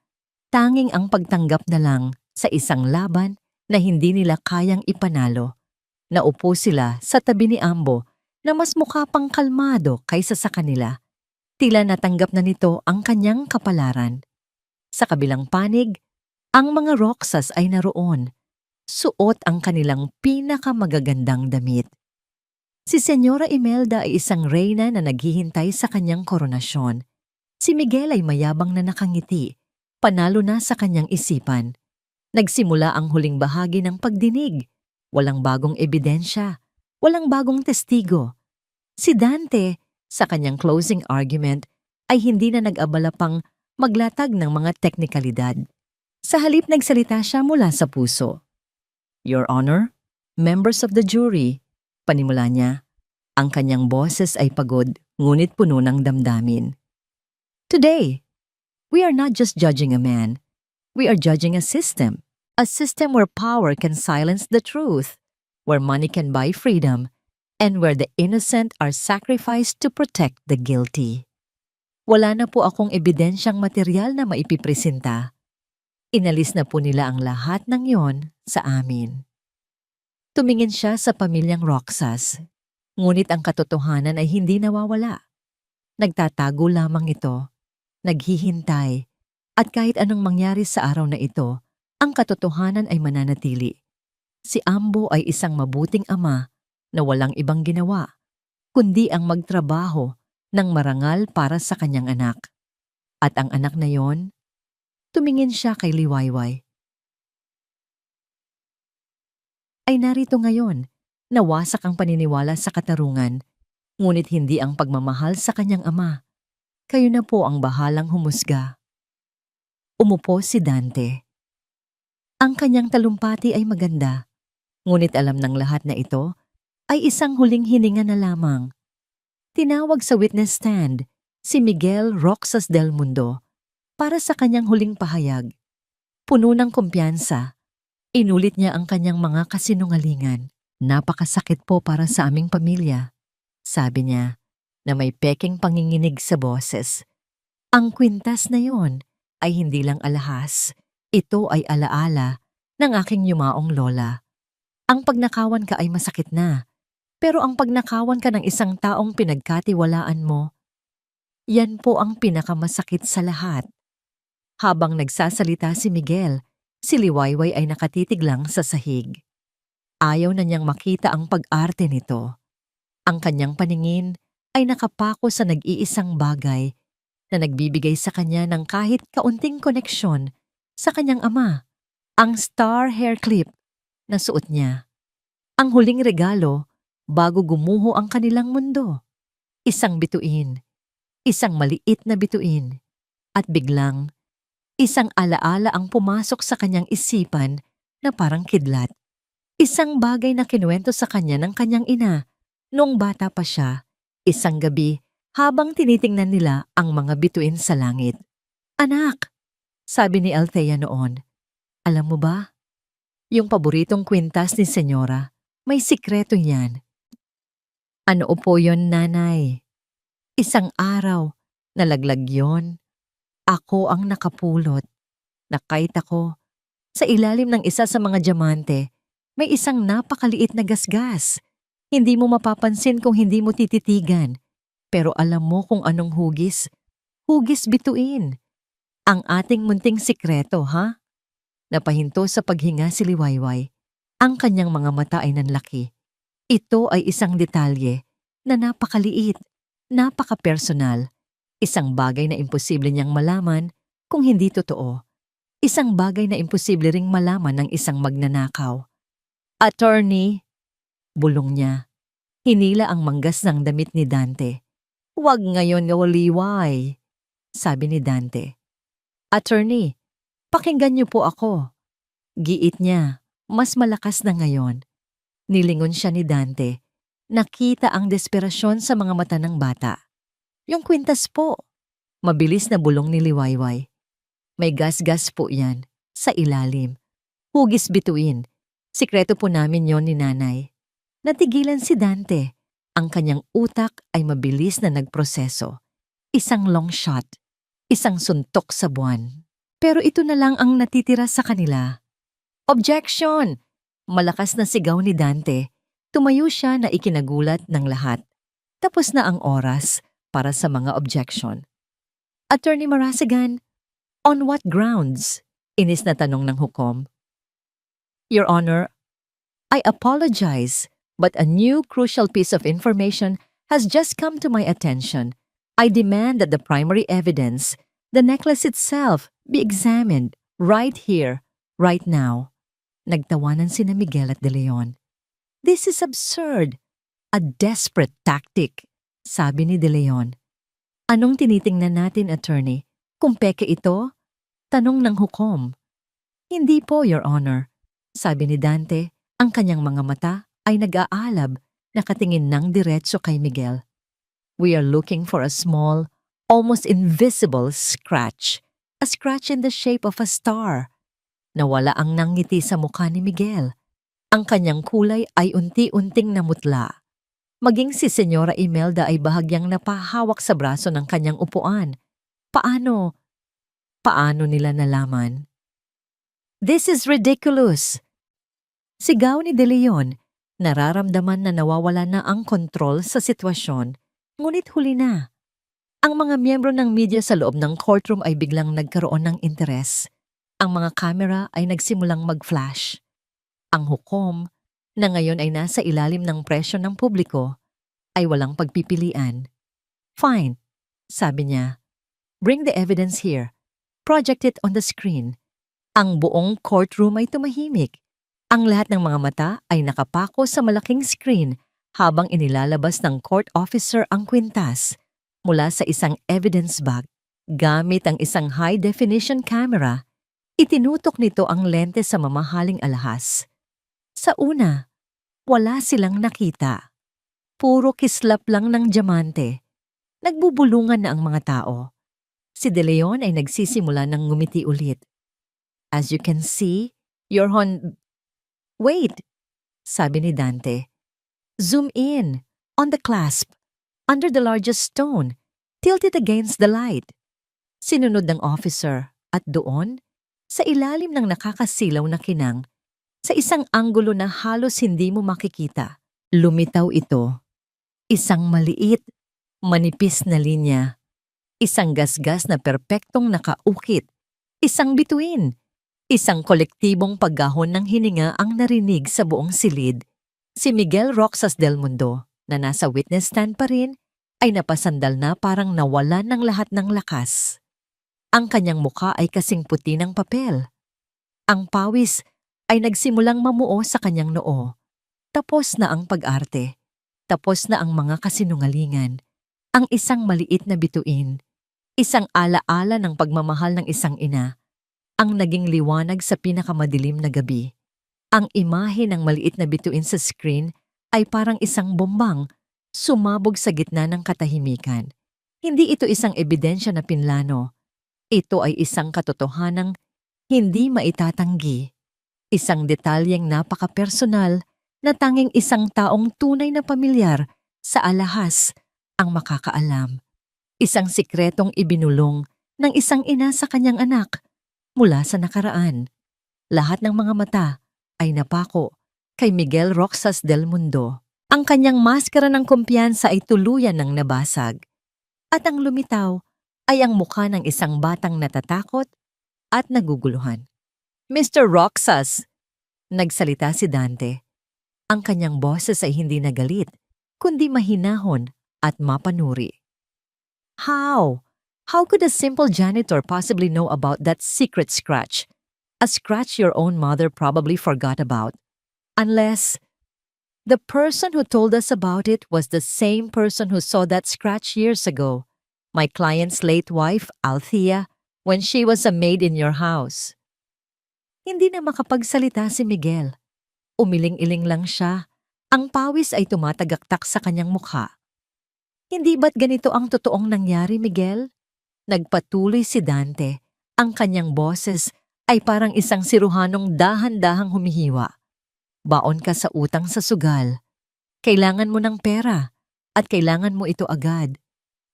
tanging ang pagtanggap na lang sa isang laban na hindi nila kayang ipanalo. Naupo sila sa tabi ni Ambo na mas mukha pang kalmado kaysa sa kanila. Tila natanggap na nito ang kanyang kapalaran. Sa kabilang panig, ang mga Roxas ay naroon. Suot ang kanilang pinakamagagandang damit. Si Senyora Imelda ay isang reyna na naghihintay sa kanyang koronasyon. Si Miguel ay mayabang na nakangiti, panalo na sa kanyang isipan. Nagsimula ang huling bahagi ng pagdinig. Walang bagong ebidensya, walang bagong testigo. Si Dante, sa kanyang closing argument, ay hindi na nag-abala pang maglatag ng mga teknikalidad. Sa halip nagsalita siya mula sa puso. "Your Honor, members of the jury," panimula niya. Ang kanyang boses ay pagod, ngunit puno ng damdamin. "Today, we are not just judging a man. We are judging a system. A system where power can silence the truth, where money can buy freedom, and where the innocent are sacrificed to protect the guilty." Wala na po akong ebidensyang material na maipipresenta. Inalis na po nila ang lahat ng yon sa amin. Tumingin siya sa pamilyang Roxas, ngunit ang katotohanan ay hindi nawawala. Nagtatago lamang ito, naghihintay, at kahit anong mangyari sa araw na ito, ang katotohanan ay mananatili. Si Ambo ay isang mabuting ama na walang ibang ginawa kundi ang magtrabaho ng marangal para sa kanyang anak. At ang anak na yon, tumingin siya kay Liwayway. Ay narito ngayon, nawasak ang paniniwala sa katarungan, ngunit hindi ang pagmamahal sa kanyang ama. Kayo na po ang bahalang humusga. Umupo si Dante. Ang kanyang talumpati ay maganda, ngunit alam ng lahat na ito ay isang huling hininga na lamang. Tinawag sa witness stand si Miguel Roxas del Mundo para sa kanyang huling pahayag. Puno ng kumpiyansa, inulit niya ang kanyang mga kasinungalingan. Napakasakit po para sa aming pamilya, sabi niya na may peking panginginig sa boses. Ang kwintas na yon ay hindi lang alahas, ito ay alaala ng aking yumaong lola. Ang pagnakawan ka ay masakit na, pero ang pagnakawan ka ng isang taong pinagkatiwalaan mo, yan po ang pinakamasakit sa lahat. Habang nagsasalita si Miguel, si Liwayway ay nakatitig lang sa sahig. Ayaw na niyang makita ang pag-arte nito. Ang kanyang paningin ay nakapako sa nag-iisang bagay na nagbibigay sa kanya ng kahit kaunting koneksyon sa kanyang ama, ang star hair clip na suot niya. Ang huling regalo bago gumuho ang kanilang mundo. Isang bituin, isang maliit na bituin, at biglang isang alaala ang pumasok sa kanyang isipan na parang kidlat. Isang bagay na kinuwento sa kanya ng kanyang ina noong bata pa siya, isang gabi habang tinitingnan nila ang mga bituin sa langit. Anak, sabi ni Althea noon, alam mo ba, yung paboritong kwintas ni Senyora, may sikreto yan. Ano po yon, nanay? Isang araw, nalaglag yon. Ako ang nakapulot. Nakita ko, sa ilalim ng isa sa mga diamante, may isang napakaliit na gasgas. Hindi mo mapapansin kung hindi mo tititigan. Pero alam mo kung anong hugis? Hugis bituin. Ang ating munting sikreto, ha? Napahinto sa paghinga si Liwayway. Ang kanyang mga mata ay nanlaki. Ito ay isang detalye na napakaliit, napaka-personal. Isang bagay na imposible niyang malaman kung hindi totoo. Isang bagay na imposible ring malaman ng isang magnanakaw. Attorney, bulong niya. Hinila ang manggas ng damit ni Dante. Huwag ngayon, Liway, sabi ni Dante. Attorney, pakinggan niyo po ako. Giit niya, mas malakas na ngayon. Nilingon siya ni Dante. Nakita ang desperasyon sa mga mata ng bata. Yung kwintas po. Mabilis na bulong ni Liwayway. May gas-gas po yan, sa ilalim. Hugis bituin. Sikreto po namin yon ni nanay. Natigilan si Dante. Ang kanyang utak ay mabilis na nagproseso. Isang long shot. Isang suntok sa buwan. Pero ito na lang ang natitira sa kanila. Objection! Malakas na sigaw ni Dante. Tumayo siya na ikinagulat ng lahat. Tapos na ang oras para sa mga objection. Attorney Marasigan, on what grounds? Inis na tanong ng hukom. Your Honor, I apologize, but a new crucial piece of information has just come to my attention. I demand that the primary evidence, the necklace itself, be examined right here, right now. Nagtawanan sina Miguel at De Leon. This is absurd. A desperate tactic, sabi ni De Leon. Anong tinitingnan natin, attorney? Kung peke ito? Tanong ng hukom. Hindi po, Your Honor. Sabi ni Dante, ang kanyang mga mata ay nag-aalab, nakatingin ng diretso kay Miguel. We are looking for a small, almost invisible scratch. A scratch in the shape of a star. Nawala ang nangiti sa mukha ni Miguel. Ang kanyang kulay ay unti-unting namutla. Maging si Senyora Imelda ay bahagyang napahawak sa braso ng kanyang upuan. Paano? Paano nila nalaman? This is ridiculous! Sigaw ni De Leon, nararamdaman na nawawala na ang kontrol sa sitwasyon, ngunit huli na. Ang mga miyembro ng media sa loob ng courtroom ay biglang nagkaroon ng interes. Ang mga kamera ay nagsimulang mag-flash. Ang hukom, na ngayon ay nasa ilalim ng presyo ng publiko, ay walang pagpipilian. Fine, sabi niya. Bring the evidence here. Project it on the screen. Ang buong courtroom ay tumahimik. Ang lahat ng mga mata ay nakapako sa malaking screen habang inilalabas ng court officer ang kwintas mula sa isang evidence bag. Gamit ang isang high-definition camera, itinutok nito ang lente sa mamahaling alahas. Sa una, wala silang nakita. Puro kislap lang ng diamante. Nagbubulungan na ang mga tao. Si De Leon ay nagsisimula ng ngumiti ulit. As you can see, you're on... Wait, sabi ni Dante. Zoom in, on the clasp, under the largest stone, tilted against the light. Sinunod ng officer at doon, sa ilalim ng nakakasilaw na kinang, sa isang anggulo na halos hindi mo makikita, lumitaw ito. Isang maliit, manipis na linya. Isang gasgas na perpektong nakaukit. Isang bituin. Isang kolektibong paggahon ng hininga ang narinig sa buong silid. Si Miguel Roxas del Mundo, na nasa witness stand pa rin, ay napasandal na parang nawalan ng lahat ng lakas. Ang kanyang mukha ay kasing puti ng papel. Ang pawis ay nagsimulang mamuo sa kanyang noo. Tapos na ang pag-arte. Tapos na ang mga kasinungalingan. Ang isang maliit na bituin. Isang alaala ng pagmamahal ng isang ina. Ang naging liwanag sa pinakamadilim na gabi. Ang imahe ng maliit na bituin sa screen ay parang isang bombang sumabog sa gitna ng katahimikan. Hindi ito isang ebidensya na pinlano. Ito ay isang katotohanang hindi maitatanggi. Isang detalyeng napaka-personal na tanging isang taong tunay na pamilyar sa alahas ang makakaalam. Isang sikretong ibinulong ng isang ina sa kanyang anak mula sa nakaraan. Lahat ng mga mata ay napako kay Miguel Roxas del Mundo. Ang kanyang maskara ng kumpiyansa ay tuluyan ng nabasag. At ang lumitaw ay ang mukha ng isang batang natatakot at naguguluhan. Mr. Roxas, nagsalita si Dante. Ang kanyang boses ay hindi nagalit, kundi mahinahon at mapanuri. How? How could a simple janitor possibly know about that secret scratch? A scratch your own mother probably forgot about. Unless the person who told us about it was the same person who saw that scratch years ago, my client's late wife, Althea, when she was a maid in your house. Hindi na makapagsalita si Miguel. Umiling-iling lang siya. Ang pawis ay tumatagaktak sa kanyang mukha. Hindi ba't ganito ang totoong nangyari, Miguel? Nagpatuloy si Dante. Ang kanyang boses ay parang isang siruhanong dahan-dahang humihiwa. Baon ka sa utang sa sugal. Kailangan mo ng pera at kailangan mo ito agad.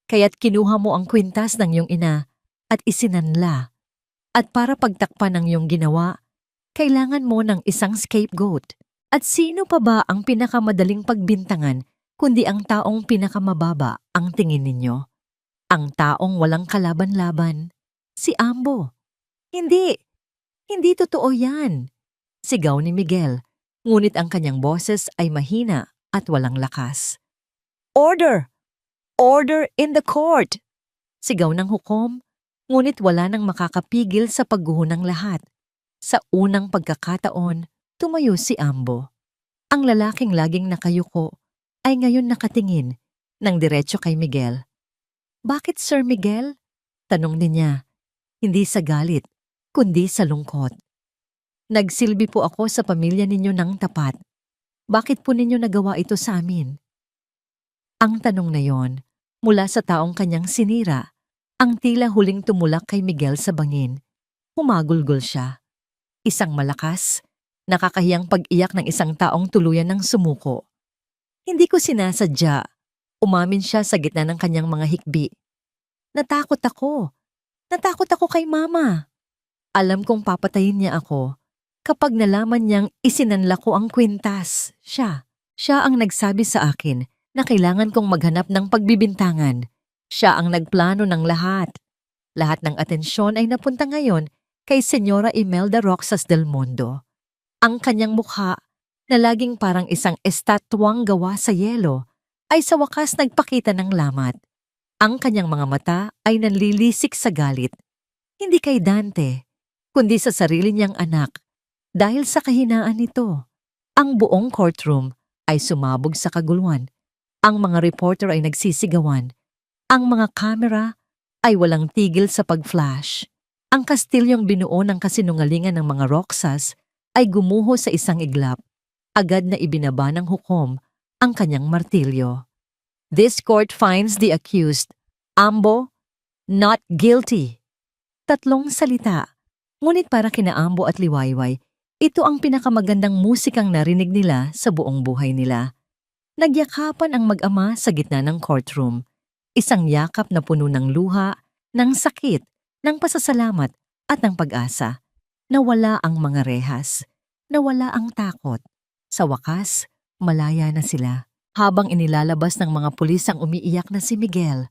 Kaya't kinuha mo ang kwintas ng iyong ina at isinanla. At para pagtakpan ng iyong ginawa, kailangan mo ng isang scapegoat. At sino pa ba ang pinakamadaling pagbintangan kundi ang taong pinakamababa ang tingin ninyo? Ang taong walang kalaban-laban, si Ambo. Hindi totoo yan, sigaw ni Miguel, ngunit ang kanyang boses ay mahina at walang lakas. Order! Order in the court! Sigaw ng hukom, ngunit wala nang makakapigil sa pagguho ng lahat. Sa unang pagkakataon, tumayo si Ambo. Ang lalaking laging nakayuko ay ngayon nakatingin ng diretso kay Miguel. Bakit, Sir Miguel? Tanong niya, hindi sa galit, kundi sa lungkot. Nagsilbi po ako sa pamilya ninyo ng tapat. Bakit po ninyo nagawa ito sa amin? Ang tanong na yon, mula sa taong kanyang sinira, ang tila huling tumulak kay Miguel sa bangin. Humagulgol siya. Isang malakas, nakakahiyang pag-iyak ng isang taong tuluyan ng sumuko. Hindi ko sinasadya. Umamin siya sa gitna ng kanyang mga hikbi. Natakot ako. Natakot ako kay Mama. Alam kong papatayin niya ako. Kapag nalaman niyang isinanla ko ang kwintas, siya ang nagsabi sa akin na kailangan kong maghanap ng pagbibintangan. Siya ang nagplano ng lahat. Lahat ng atensyon ay napunta ngayon kay Senyora Imelda Roxas del Mundo. Ang kanyang mukha na laging parang isang estatwang gawa sa yelo ay sa wakas nagpakita ng lamat. Ang kanyang mga mata ay nanlilisik sa galit. Hindi kay Dante, kundi sa sarili niyang anak. Dahil sa kahinaan nito, ang buong courtroom ay sumabog sa kaguluhan. Ang mga reporter ay nagsisigawan. Ang mga kamera ay walang tigil sa pag-flash. Ang kastilyong binuo ng kasinungalingan ng mga Roxas ay gumuho sa isang iglap. Agad na ibinaba ng hukom ang kanyang martilyo. This court finds the accused, Ambo, not guilty. 3 salita. Ngunit para kina Ambo at Liwayway, ito ang pinakamagandang musikang narinig nila sa buong buhay nila. Nagyakapan ang mag-ama sa gitna ng courtroom. Isang yakap na puno ng luha, ng sakit, ng pasasalamat at ng pag-asa. Nawala ang mga rehas. Nawala ang takot. Sa wakas, malaya na sila. Habang inilalabas ng mga pulis ang umiiyak na si Miguel,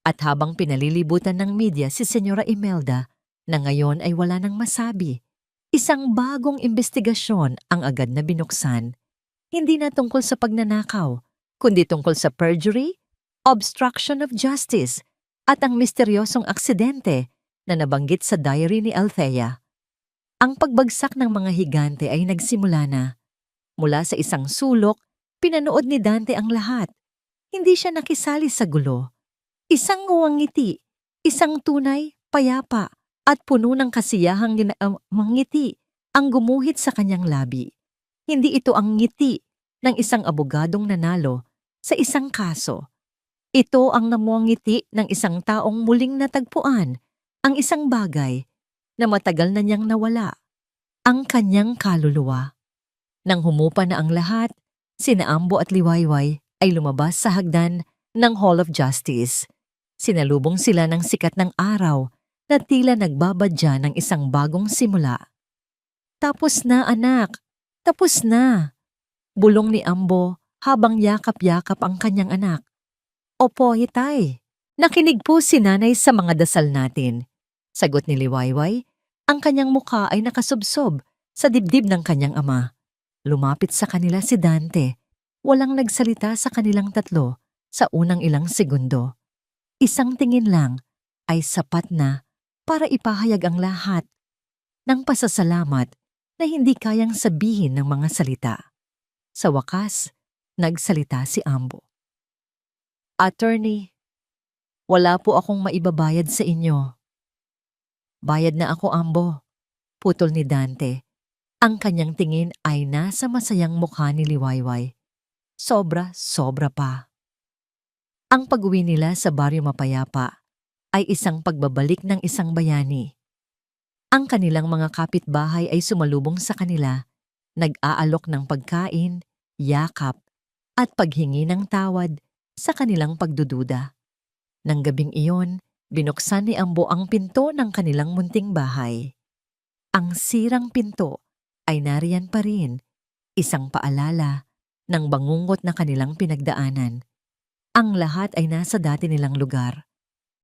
at habang pinalilibutan ng media si Senyora Imelda na ngayon ay wala nang masabi, isang bagong investigasyon ang agad na binuksan. Hindi na tungkol sa pagnanakaw, kundi tungkol sa perjury, obstruction of justice, at ang misteryosong aksidente na nabanggit sa diary ni Althea. Ang pagbagsak ng mga higante ay nagsimula na. Mula sa isang sulok, pinanood ni Dante ang lahat. Hindi siya nakisali sa gulo. Isang nguwang ngiti, isang tunay, payapa, at puno ng kasiyahang ngiti ang gumuhit sa kanyang labi. Hindi ito ang ngiti ng isang abogadong nanalo sa isang kaso. Ito ang namuang ngiti ng isang taong muling natagpuan ang isang bagay na matagal na niyang nawala, ang kanyang kaluluwa. Nang humupa na ang lahat, sina Ambo at Liwayway ay lumabas sa hagdan ng Hall of Justice. Sinalubong sila ng sikat ng araw na tila nagbabadya ng isang bagong simula. Tapos na, anak. Tapos na. Bulong ni Ambo habang yakap-yakap ang kanyang anak. Opo, hitay. Nakinig po si nanay sa mga dasal natin. Sagot ni Liwayway, ang kanyang mukha ay nakasubsob sa dibdib ng kanyang ama. Lumapit sa kanila si Dante. Walang nagsalita sa kanilang tatlo sa unang ilang segundo. Isang tingin lang ay sapat na para ipahayag ang lahat ng pasasalamat na hindi kayang sabihin ng mga salita. Sa wakas, nagsalita si Ambo. Attorney, wala po akong maibabayad sa inyo. Bayad na ako, Ambo, putol ni Dante. Ang kanyang tingin ay nasa masayang mukha ni Liwayway. Sobra-sobra pa. Ang pag-uwi nila sa Baryo Mapayapa ay isang pagbabalik ng isang bayani. Ang kanilang mga kapitbahay ay sumalubong sa kanila, nag-aalok ng pagkain, yakap, at paghingi ng tawad sa kanilang pagdududa. Nang gabing iyon, binuksan ni Ambo ang pinto ng kanilang munting bahay. Ang sirang pinto ay nariyan pa rin, isang paalala ng bangungot na kanilang pinagdaanan. Ang lahat ay nasa dati nilang lugar.